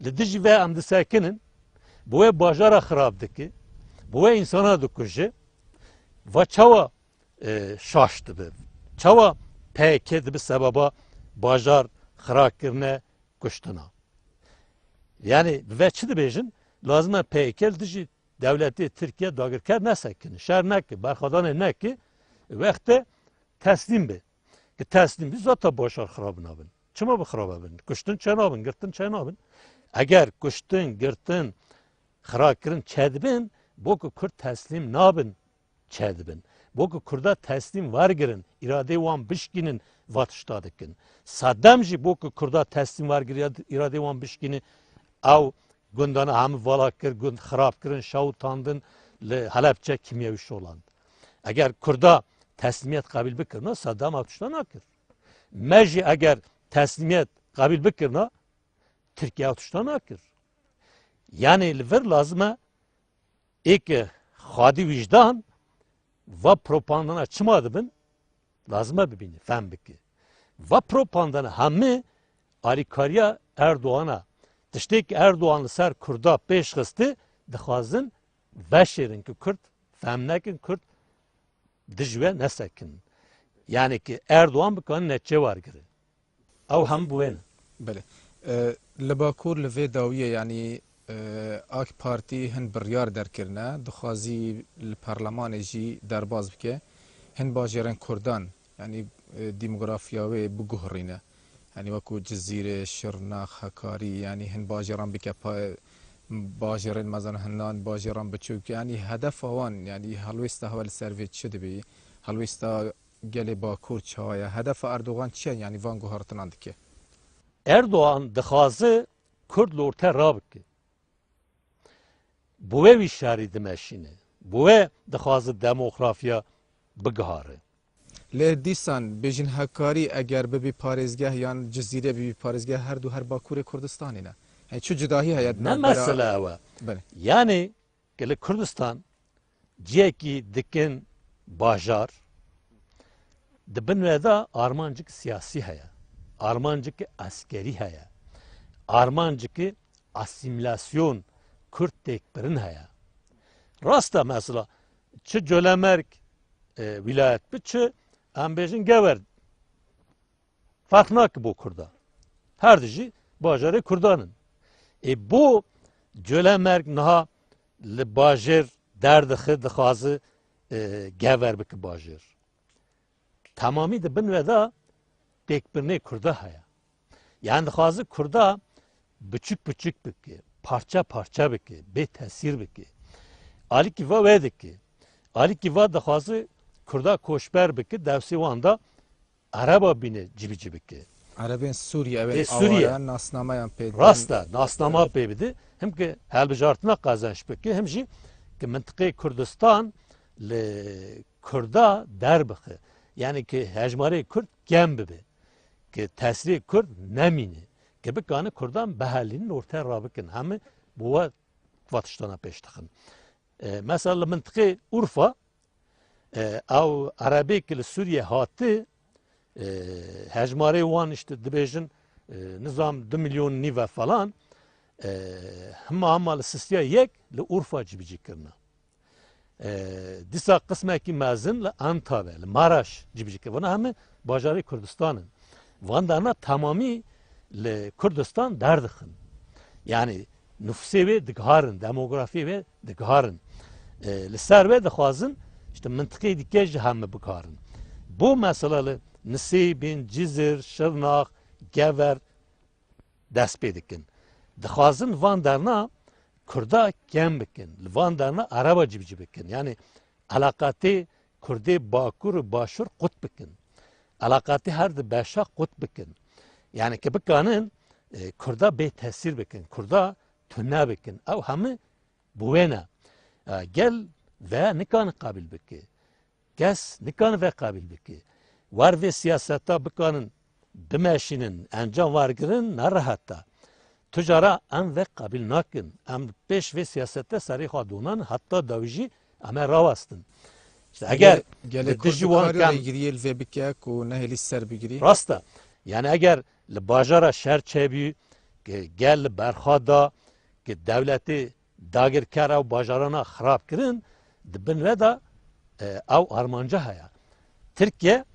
li dijî ve em disekinin, bu wê bajara xirab dike, bu wê insana dikuje, va çawa şaş dibe. Çawa PKK dibe sebeba bajar xirakirine kuştuna. Yani ve çi dibêjin lazım e PKK dijî devleti Türkiye dagirker nesekin. Şer neki, berxadanê neki, vexte teslim be. Ki teslim bi zata başar xirab nabin. Çima bi xirab bin? Kuştun çe nabin, girtin çe nabin. Eger kuştun, girtin, xirakirin çe dibin, bo ku Kurd teslim nabin çe dibin. Bu ki Kurda teslim vargirin, irade wan bişkinin vatışta dikin. Saddam jî bu ki Kurda teslim vargirin, irade wan bişkini ew gundana hemî vala kir, gund xirab kirin, şaw tandin li Helepçe kimyewî şoland. Eger Kurda teslimiyet kabil bikirna, Saddam ew tişta nakir. Me jî eger teslimiyet kabil bikirna, Türkiye ew tişta nakir. Yani li vir lazım e êkê xwedî vicdan va propagandana çima dibin lazım e bibîne, fehm bike. Va propagandana hemî alîkariya Erdoğan'a tişteki Erdoğan li ser Kurda pêşxisti dixwazin veşêrin ki Kurd fehm nekin, Kurd dij we nesekin. Yani ki Erdoğan bikanin neçe wergire. Ew hem bu wê ne. Bele. Li Bakur li vê dawiyê yani AK Partî hin biryar derkirine dixwazî li Parlemanê jî derbas bike hin bajêrên Kurdan yani demografiya wê biguherîne. Yani wekû Cizîrê, Şirnex, Hekarî yani hin bajêran bike bajêrên mezan hinan bajêran biçûk yani hedefa wan yani helwêsta hewa li ser vê çi dibe? Helwêsta gelê Bakur çawa hedefa Erdoğan çi ye yani van guhartinan dike? Erdoğan dixwaze Kurd li ortaya rabike. Bu wê wî şerî dimeşîne. Bu wê dixwaze demografiya bigihare. Lê dîsan bêjin Hekarî eger bibe parêzgeh yan Cizîrê bibe parêzgeh her du her Bakurê Kurdistanê ne. Yani çi cudahî heye? Ne mesele ew. Yani li Kurdistan ciyekî dikin bajar dibin wê de armancik siyasî heye. Armancik askerî heye. Armancik asimilasyon Kürt tekbirin heye. Rasta mesela çi Cölemerg vilayet bi çi em bêjin Gever fark nakir bu Kurda. Her dijî bajarê Kurdanın. Bu Cölemerg niha li bajêr derdixe dixwaze Gever bike bajêr. Tamamî dibin wê de tekbirinê Kurda heye. Yani dixwaze Kurda biçûk biçûk bike, parça parça bike, bê tesîr bike. Alîkî va wê dike. Alîkî va dixwaze Kurda koşber bike, dewsê wan da Araba bîne cibî cibike. Erebên Sûriye ew Sûriye nasnameyan pê rasta nasnama pê bide hem ki helbijartina qazanç bike hem jî ki mintiqê Kurdistan li Kurda derbixe. Yani ki hejmarê Kurd gem bibe. Ki tesirê Kurd nemîne. Ki bikane Kurdan behelînin ortaya rabikin. Hemî bu ve vatiştana pêş dixin. Mesela li mintiqê Urfa ew Erebê ki li Sûriye hatî hejmarê wan işte dibêjin nizam 2 milyon nîve falan hema li Sisya yek li Urfa cibicî kirine. Dîsa qismekî mezin li Antabe, li Maraş cibicî kirine. Vana hemî bajarê Kurdistanın. Van derna tamamî li Kurdistan derdixin. Yani nüfusê wê digiharin, demografiyê wê digiharin. Li ser wê dixwazin işte mintiqê dike ji hemû bikarin. Bu mesela li Nisêbin, Cizir, Şirnak, Gever dest pê dikin. Dixwazin van derna Kurda kem bikin. Li van derna Araba cibicî bikin. Yani alaqatê Kurdê Bakur û Başûr qut bikin. Alaqatê her di beşa qut bikin. Yani ki bikanin Kurda bê tesîr bikin. Kurda tune bikin. Ew hemû bi wê ne. Gel ve nikan qabil bike. Kes nikan ve qabil bike. Var ve siyaseta bikanin bimeşinin, encam vargirin nerahatta. Tücara em ve qabil nakin. Em peş ve siyasette serî xwadunan hatta davîjî em ê rawastin. İşte eğer gelek dijiwan Kurdikarî kem rêgiriyê li vê bike ku nehêlî ser bigirî. rasta. Yani eğer li bajara şer çêbî gel li berxa da ki devletê dagirker ew bajarana xirab kirin dibin ve da ew armanca heye. Tirkiye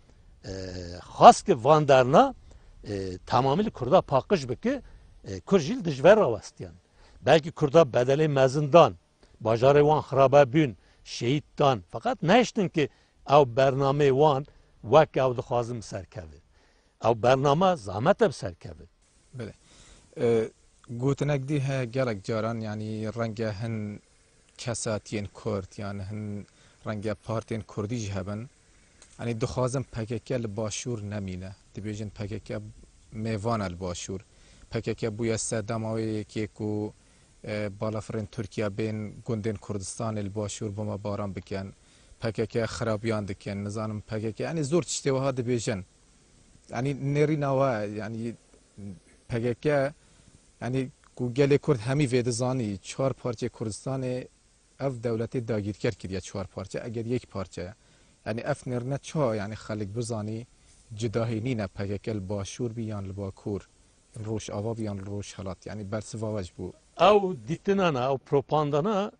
xas ki van derna tamamıyla Kurda pakış bike Kurd jî dijber rawastiyan. Belki Kurda bedelê mezindan, bajarê wan xirabe bûn, şehîd dan. Fakat neiştin ki ew bernamê wan wek ew dixwazin serkeve. Ew bername zahmet bi serkeve. Bele. Gotinek dî heye gelek caran yani renge hin kesatiyên Kurd yani hin renge partiyên Kurdî jî hebin. Yani dixwazin PKK li Başûr nemîne. Dibêjin PKK mêvan li Başûr. PKK bûye sedemaweyekê ku balafirên Tirkiye bên gundên Kurdistanê li Başûr bomebaran bikin. PKK xirabiyan dikin. Nizanim PKK yani zor tiştê wiha dibêjin. Yani nêrîna we yani PKK yani ku gelê Kurd hemî vê dizanî çar parçe Kurdistanê ev dewletê dagîrker kiriye çar parçe eger yek parçe. Yani ev nêrine çawa yani xelek bizanî cudahî nîne PKK li Başûr bî yan li Bakur. Roj ava bî yan li roj helat. Yani bersiva wej bû. Ew dîtinana, ew propagandana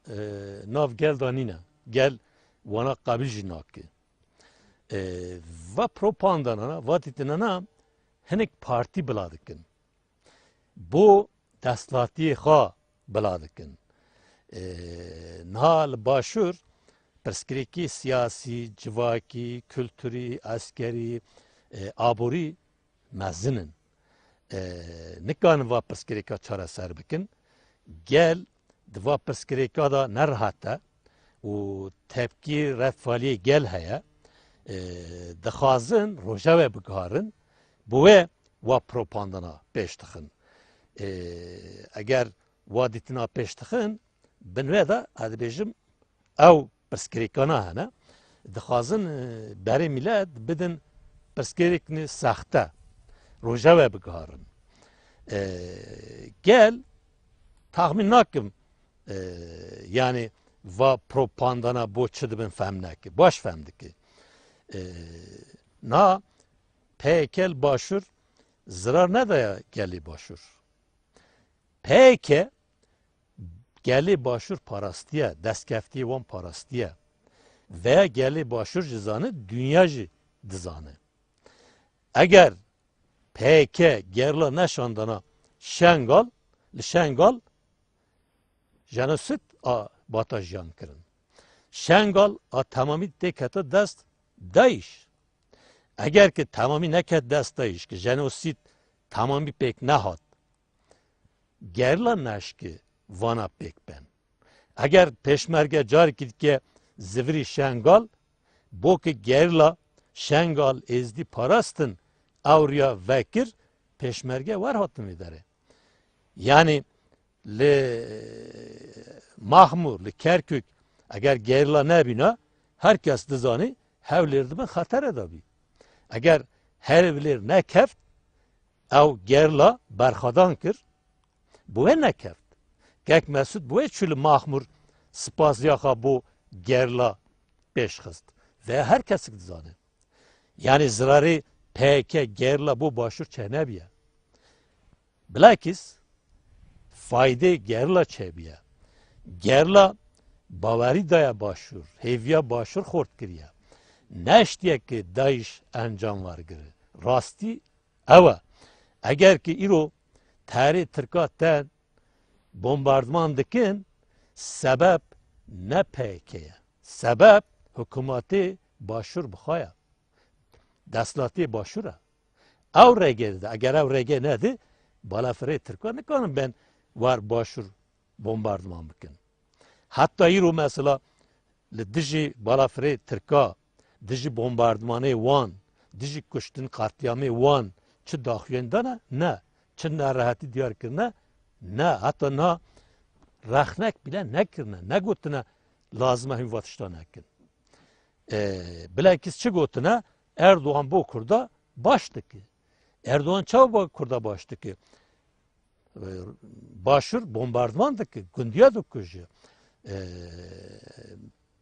nav gel danîne. Gel wana qabil jî nake. Va propagandana, va dîtinana hinek partî bila dikin. Bu destlatiyê xwe bila dikin. Niha li Başûr pirsgirêkî siyasî, civakî, kültürî, askerî, aborî mezinin. Nikanin va pirsgirêka çareser bikin. Gel di va pirsgirêka da nerihate û tepkî refaliyê gel heye dixwazin rojeve biguharin bi wê wa propagandana pêş dixin. Eger wa dîtina pêş dixin bin wê de ez dibêjim ew pirsgirêkana hene dixwazin berê millet bidin pirsgirêkini sexte rojeve biguharin. Gel tahmin nakim yani va propagandana bo çi dibin fehm neke baş fehm dike. Na PKK Başûr zirar nedaya gelê Başûr. PKK gelê Başûr parastiye, destkeftiyê wan parastiye. Veya gelê Başûr jî zane dünya jî dizane. Eger PKK gerla neşandana Şengal, li Şengal jenosit a bata jiyan kirin. Şengal a tamamî têkete dest Daesh. Eger ki tamamî neket dest Daesh ki jenosit tamamî pêk nehat. Gerla neşki vana pêk ben. Eger peşmerge carekî dike zivirî Şengal bo ki gerla Şengal êzdî parastin awriya vekir peşmerge var hatin videre. Yani li Mahmur, li Kerkük eger gerla nebina herkes dizani hevler dibin xater edabi. Eger her evler nekeft ev gerla berxadan kir bu ve nekeft. Kek Mesut bu ve çülü Mahmur spazyaxa bu gerla peşxist. Ve herkes dizani. Yani zirarı PKK gerla bu Başûr çenebiye. Bilakis fayde gerla çebiye. Gerla bavari daya başvur, heviya başvur xort kiriye. Neştiye ki Daesh encam var giri. Rasti eva. Eğer ki iro tari Türk'ten bombardıman dikin sebep ne PKK'ye. Sebep hükümeti başvur bıxaya. Deslati başvura. Ev regede. Eğer ev rege nedir? Balafire Türk'e ne kanım ben var başvur bombardıman bikin. Hatta iro mesela dijî balafirê Tirka, dijî bombardımanê wan, dijî kuştin qatiyamê wan çi daxuyên dana? Ne. Çi nerahatî diyar kirine? Ne. Hatta na rexnek bile nekirine. Ne gotine lazım hîn vatişta nekin. Bilakis çi gotine? Erdoğan bu kurda baş diki. Erdoğan çav bu kurda baş diki. Başur bombardıman diki. Gundiya dikujı.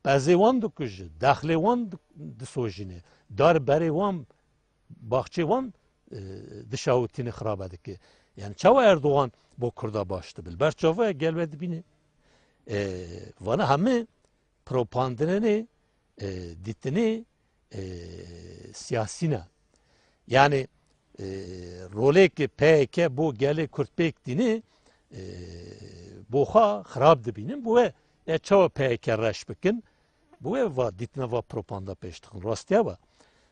Bazı wan dikujı. Daxilê wan disojine. Dar berê wan bahçe wan dişawitînê xirabe dike. Yani çawa Erdoğan bu kurda baştı bil. Ber çavaya gelmedi bini. Vana hemi propagandini ditini siyasine. Yani rolê ki PKK bu gelê Kurtpêk dînî boxa xirab dibînin bu ve çawa PKK reş bikin bu ve va ditine va propaganda pêş dikin. Rastiya va.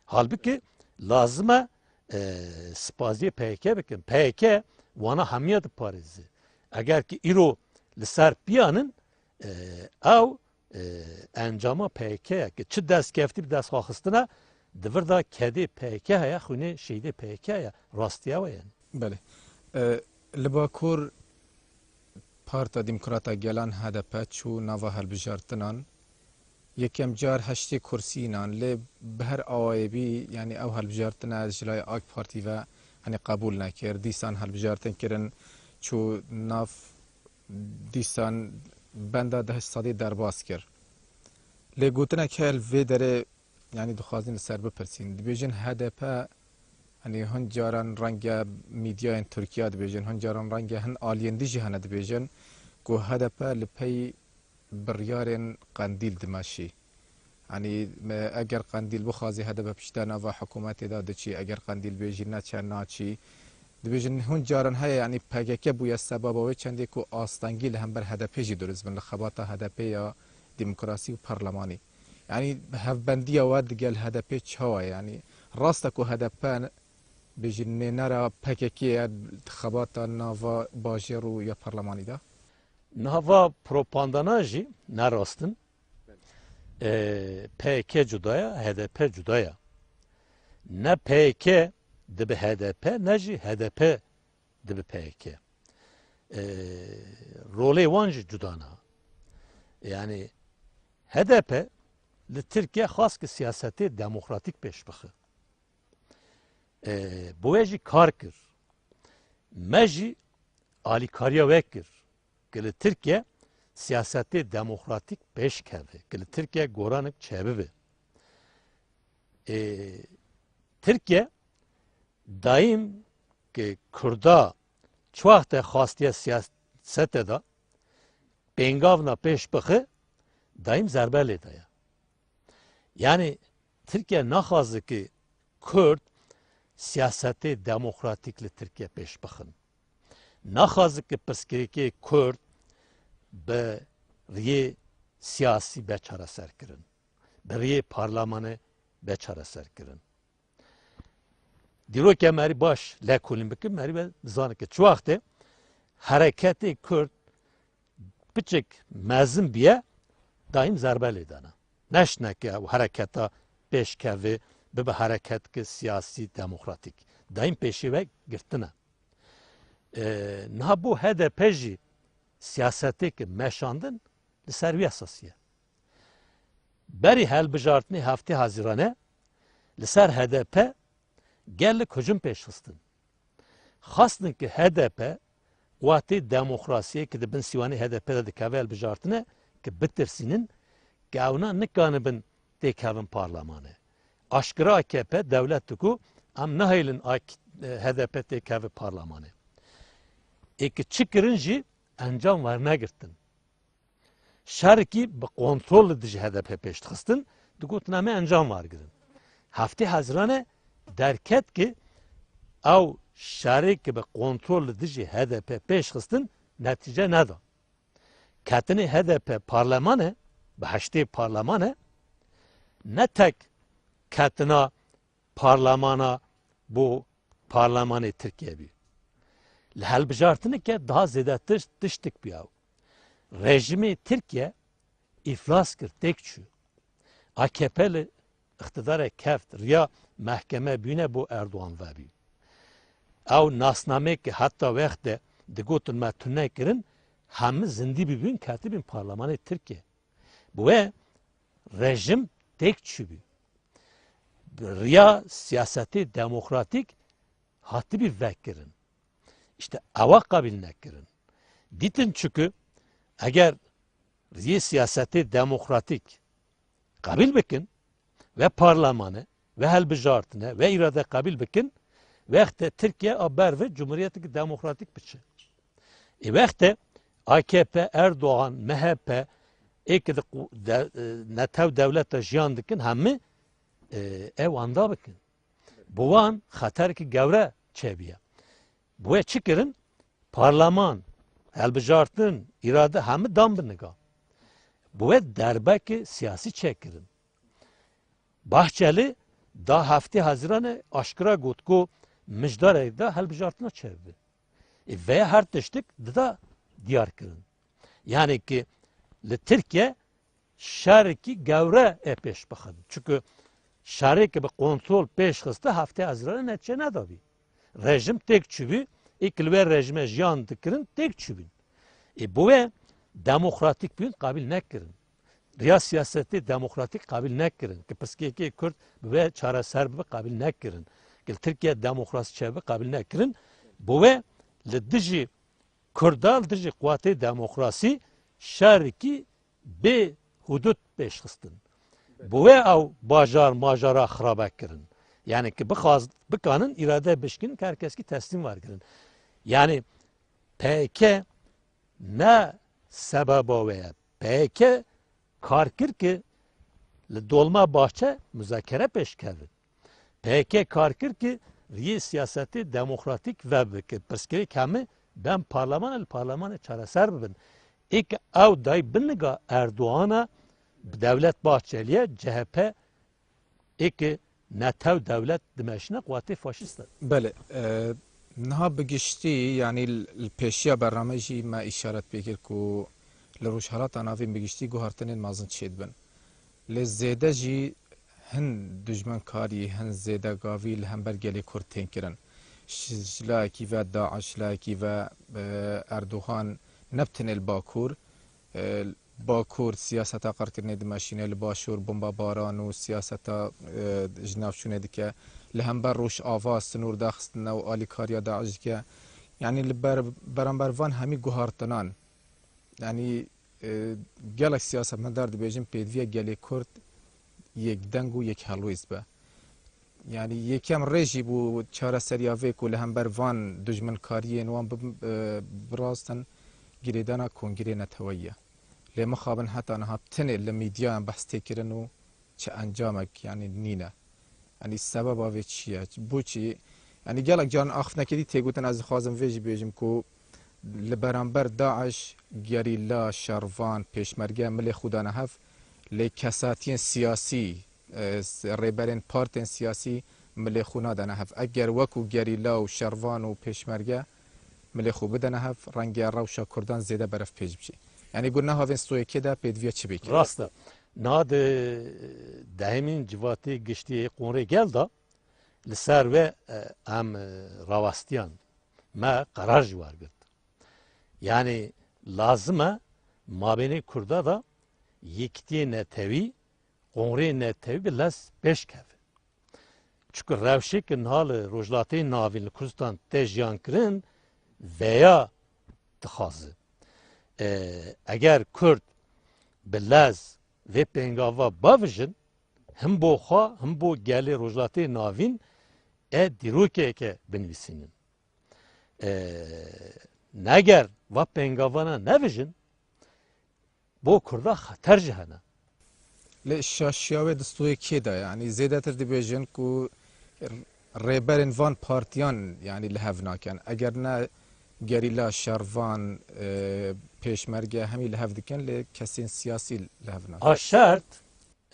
Halbuki lazıma spaziyê PKK bikin. PKK wana hemiya diparêze. Eğer ki îro li ser piyanın ew encama PKK ki çi destkeftî bi destxwaxistina divir da kedê PKK heye xwînê şeydê PKK heye. Rastiya ve yani. Belê. Li Bakur Parta Demokrata Gelan HDP çû nava hilbijartinan yekem car heştê kursînan lê bi her awayebî yani ew hilbijartina ji laya AK Partî ve hani qebûl nekir. Dîsan hilbijartin kirin çû nav dîsan benda deh sadî derbas kir. Lê gotinek hel vê derê yani dixwazin li ser bipirsîn. Dibêjin HDP hani hin caran renga medyayên Tirkiye dibêjin, hin caran renga hin aliyên dijî hene dibêjin ku HDP li pey biryarên qendîl dimeşî. Yani eger qendîl bixwazî HDP pişta nava hikûmetê da diçî, eger qendîl bêjî neçe naçî. Dibêjin hin caran heye yani PKK bûye sebeba wê çendê ku astengî li hember HDP jî duriz bin li xebata HDP ya demokrasî û parlemanî. Yani hevbendiya we digel HDP çawa yani rasta ku HDP bêjin nênera PKK ya xebata nava bajêr û ya parlemanî da? Nava propagandana jî nerastin. PKK cudaya, HDP cudaya. Ne PKK dibe HDP, ne jî HDP dibe PKK. Rolê wan jî cudana. Yani HDP li Tirkiye xas ki siyasetê demokratik pêş bixe. Bu ve jî kar kir. Me jî alîkariya we kir. Ki li Tirkiye siyasetê demokratik pêş keve. Ki li Tirkiye goranik çebibe. Tirkiye daim ki Kurda çwaxte xastiye siyasete da pengavna pêş bixe daim zerbe lê daye. Yani Türkiye naxazı ki Kürt siyaseti demokratikli Türkiye peş bixin. Naxazı ki piskiriki Kürt be riye siyasi beçara serkirin. Be riye parlamenı beçara serkirin. Diro ki meri baş lekulin bikin meri ve zanı ki çuvaxte hareketi Kürt biçik mezin biye daim zerbeli dana. Neşne ki hareketa peşkevi be hareket ki siyasi demokratik. Daim peşi ve girtine. Naha bu HDP jî siyaseti ki meşandın li servi esasiye. Beri helbijartini hafte hazirane li ser HDP gellik hücum peşxistin. Xastin ki HDP wati demokrasiye ki de bin sivani HDP'de dikave helbijartine ki bitirsinin ki evna nikanibin tekavin parlamanı. Aşkıra AKP devlet ku am nahaylin HDP tekavin parlamanı. Eki çıkırın jî encam var negirtin. Şerki bi kontrol dici HDP peştixistin, digotin eme encam var girin. Hafte Haziran'e derket ki ev şerki bi kontrol dici HDP peştixistin netice neda. Ketini HDP parlamene, bi heşte parlamene, ne tek ketina parlamena bu parlamenı Türkiye bir. Lhelbijartını ki daha ziyade dıştık bir yav. Rejimi Türkiye iflas kır tekçü. AKP'li iktidara keft riya mahkeme büyüne bu Erdoğan ve bir. Ev nasname ki hatta vekte digotun metünne kirin hemi zindi bir gün katibin parlamenı Türkiye. Bu ve rejim tekçü bir. Riya siyaseti demokratik hattı bir vekirin. İşte ava kabil nekirin. Ditin çünkü eğer riya siyaseti demokratik kabil bikin ve parlamenı ve helbijartine ve irade kabil bikin vekte Türkiye haber ve Cumhuriyeti demokratik biçi. Vekte AKP, Erdoğan, MHP ekide netev devlete jiyan dikin hemi ev anda bikin. Bu an xater ki gevre çebiye. Bu çıkırın parlaman, helbijartın irade hemi dam biniga. Bu derbeki siyasi çekirin. Bahçeli da hafte Haziran'ı aşkıra gutku müjdarı da helbijartına çevirdi. Ve her tiştik da diyar kırın. Yani ki Türkiye şerki gevre peş bakın. Çünkü şerki bir kontrol peş kıstı hafte Haziran'ı netice ne da bir. Rejim tek çübü, ikilver rejime jiyan dikirin tek çübün. Bu ve demokratik bir kabil nekirin. Riya siyaseti demokratik kabil nekirin. Ki pıskeki Kürt ve çareser bir kabil nekirin. Ki Türkiye demokrasi çebi kabil nekirin. Bu ve dici Kürdal dici kuvveti demokrasi şerki be hudut peşkıstin. Bu ve av bajar majara xrabe kirin. Yani ki bıkanın irade beşkin herkes ki teslim var kirin. Yani PK ne sebeba veya PK karkir ki dolma bahçe müzakere peşkevin. PK karkir ki riye siyaseti demokratik ve perskeri kemi ben parlamenı çareser bin. İlk ev day biniga Erdoğan'a devlet Bahçeli'ye CHP ilk netev devlet demeşine kuvveti faşist. بله نها بگشتی یعنی الپیشیا برنامه جی ما اشارت بگیر کو لروشهالات ناوین بگشتی گوهرتنین مازن چید بن لزیده جی هن دجمن کاری هن زیده گاویل هم برگلی کرتین کرن شلاکی و داعش لاکی و اردوغان نبتن الباکور باکور سیاست قرار کرده دماشینه لباشور بمب باران و سیاست جناب شونه دیگه لهمبر روش آواز نور داخستن و آلی کاریا داعش که یعنی برانبر وان همی گوهارتنان یعنی گلک سیاست مدار دبیجیم پیدویه گلی کرد یک دنگ و یک هلویز به یعنی یکم رژی بو چهار سریاوی که لهمبر وان دجمن کاریه نوان براستن گریدانا کنگری نتویه لما خابن حتى أنا هبتني لميديا بحث تكرنو چه انجامك يعني نينا يعني السبب أوي چيه بوچي يعني جالك جان أخفنا كدي تيجوتن از خازم فيجي بيجم كو لبرانبر داعش جريلا شروان پیشمرگه ملی خدا نهف لکساتین سیاسی ریبرین پارتین سیاسی ملی خونا دنهف اگر وکو جريلا و شروان و پیشمرگه ملی خوب دنهف رنگ روشا کردان زیده برف پیش بشی یعنی گونه هاوین سوی که ده پیدویه چی بکرد؟ راسته ناد دهمین جواتی گشتی قنره گل دا لسر و هم رواستیان ما قرار جوار گرد yani lazıma mabeni kurda da yektiye netevi qonre netevi bilas beş kev. Çünkü revşekin halı rojlatê navîn Kurdistan te jiyan kirin veya dixwaze. Eger Kurd bi lez vê pengava bavijin him bo xwe him bo gelê rojlatê navîn dîrokeke binivîsînin. neger ve pengavana nevijin bu kurda xater jihane. لی شاشیاوی دستوی کی دا یعنی زیده تر دیبیجن کو ریبرین وان پارتیان یعنی لحو ناکن اگر نه گریلا شاروان پیشمرگه همی لحو دکن لی کسین سیاسی لحو ناکن A şart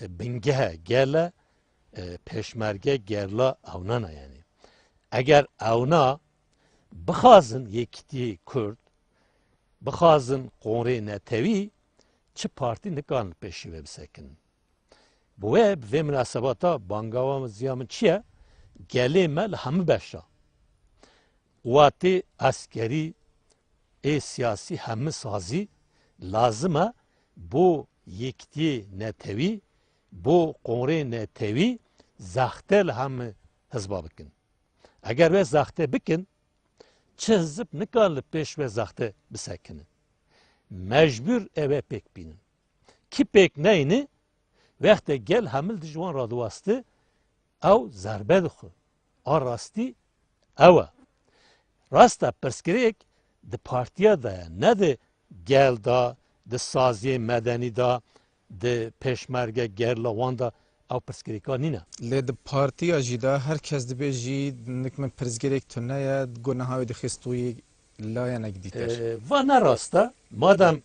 bingehe gele peşmerge gerla avnana yani. Eğer avna bixazın yekiti Kürt, bixazın Qonrê Netewî çi partî nikan peşî ve bisekin. Bu ve münasebata bangava ziyamın çiye? Gelê me li hemû beşa. Watê askerî siyasî hemû sazî lazım e bu yekitiyê netewî, bu Qonrê Netewî zaxte li hemû hizba bikin. Eger ve zaxte bikin, çi hizb nikan li pêş ve zaxte bisekinin. Mecbur eve pek binin. Ki pek neyni? Vexte gel hemil dijwan radwastı ew zerbe dixwe. A rastî ew e. Rasta pirsgirêk di partiya da ye, ne di gel da, di saziyê medenî da, di pêşmerge gerla wan da ew pirsgirêka nîne. لی د پارتیا جی دا هر کس دبیجی نکمن پرزگریک تو نه گناهاوی دخستوی لایا نگدیتر Va ne rasta, madem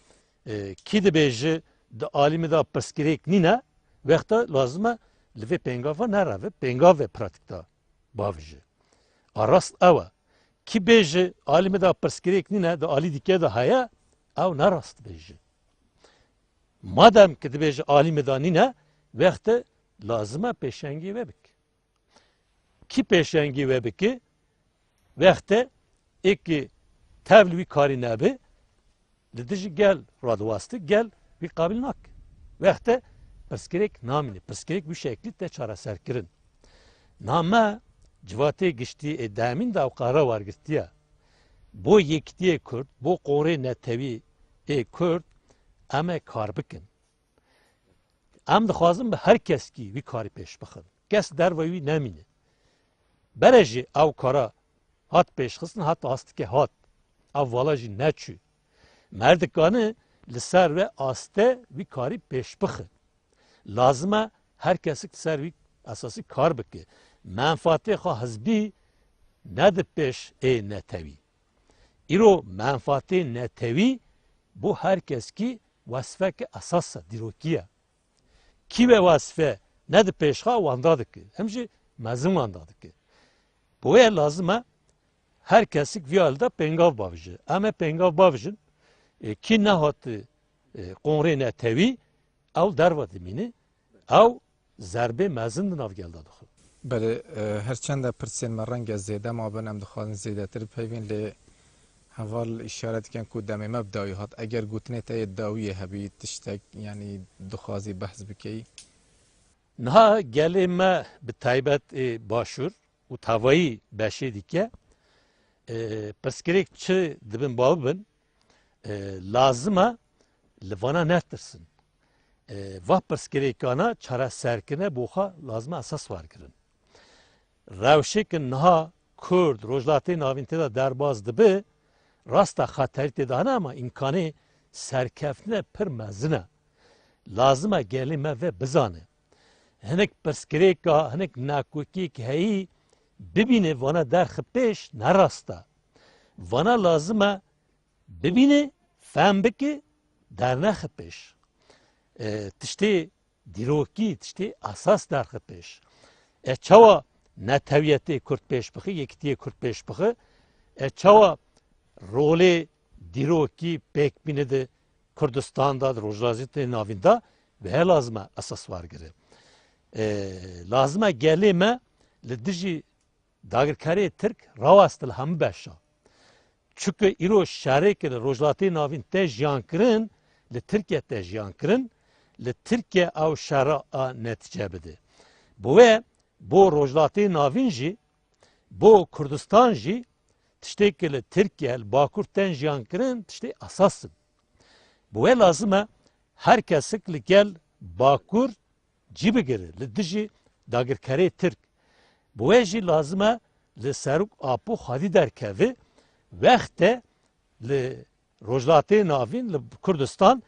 ki dibêje di alîmê da pirsgirêk nîne, vexta lazim e li vê pengava nereve, pengavê pratik da bavije. A rast ew e. Ki bêje alîmê da pirsgirêk nîne, di alî dike de heye, ew ne rast bêje. Madem ki dibêje alîmê da nîne, vexte lazim e pêşengî ve bik. Ki pêşengî ve biki, vexte eki tevli wî karî nebe, li dijî gel radwastı, gel wî qabil nak. Vexte pirsgirêk namîne. Pirsgirêk wî şeklî te çareserkirin. Name civatê giştî demîn da ew qara wergirtiye. Bo yekitiyê Kürt, bo Qonrê Netewî Kürt em ê kar bikin. Em dixwazin bi her keskî wî karî pêş bixin. Kes derve wî nemîne. Bere jî ew kara hat pêşxistin, hat astike hat. Ev vala jî neçû. Merdikane li ser ve aste wî karî pêş bixe. Lazim e her kesik ser wî esasî kar bike. Menfaatê xwe hizbî ne di pêş netewî. Îro menfaatê netewî bu her keskî wesfeke esas e, dîrokî ye. Kî ve wesfe ne di pêş xwe wan da dike. Hem jî mezin wan da dike. Boya lazım e her kesik vî halde pengav bavije. Em ê pengav bavijin ki nehatı Qonrê Netewî ew derve dimîne, ew zerbê mezin di nav gelda dixwe. بله هرچند پرسین مرنگ زیده ما بنم دخوازن زیده تر پیوین لی حوال اشارت کن که دمی مبداوی هات اگر گوتنه تا داویه هبی تشتک یعنی دخوازی بحث بکی Niha gelê me bi taybet başûr û tavayî beşê dike pirsgirêk çi dibin bav bin lazim e li vana netirsin. Va pirsgirêkana çareserkirine bo xwe lazim e esas werkirin. Rewşêkin niha Kurd rojlatê navîn tê da derbas dibe rasta xeterî tê de hene ama imkanê serkeftinê pir mezin e. Lazim e gelê me ve bizane. Hinek pirsgirêka, hinek nakokîk heyî bibîne vana derxi pêş nerasta. Vana lazim e bibîne fehm bike dernexi pêş. Tiştê dîrokî, tiştê esas derxi pêş. Çawa netewiyetê Kurd pêş bixî, yekitiyê Kurd pêş bixî, çawa rolê dîrokî pêkbîne di Kurdistanda, di rojhilatê navîn da ve lazim e esas wergire. Lazim e gelê me li dijî dagirkerê Tirk rawast li hemû beşa. Çünkü îro şerêkê li rojhilatê navîn te jiyan kirin, li Tirkiye te jiyan kirin, li Tirkiye ew şera netice bide. Bu ve bo rojhilatê navîn jî, bo Kurdistan jî tiştekî li Tirkiye, li Bakur ten jiyan kirin, tiştê esasın. Bu ve lazim e her kesik li gel Bakur cî bigire, li dijî dagirkerê Tirk. Bu ve jî lazim e li serok apû xwedî derkeve, vexte ل روجلاتی ناوین ل کردستان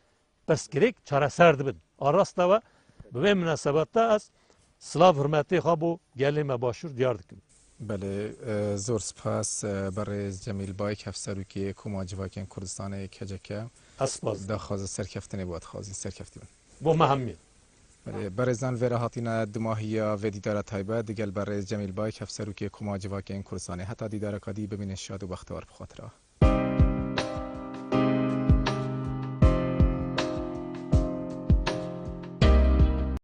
بس گریک چاره سر دبن آراستا و به مناسبت از سلاف حرمتی خوابو گلی مباشور دیار دکم. بله زور سپاس برای جمیل بایک افسروکی کما جواکین کردستان کجکه اسپاس داخواز سرکفتنی بود خوازی سرکفتی بو مهمی برای زن ویره هاتینا دماهیا و دیدار تایبه دیگل برای جمیل بایک افسروکی کما جواکین کردستان حتی دیدار کدی ببینید شاد و بختار بخاطره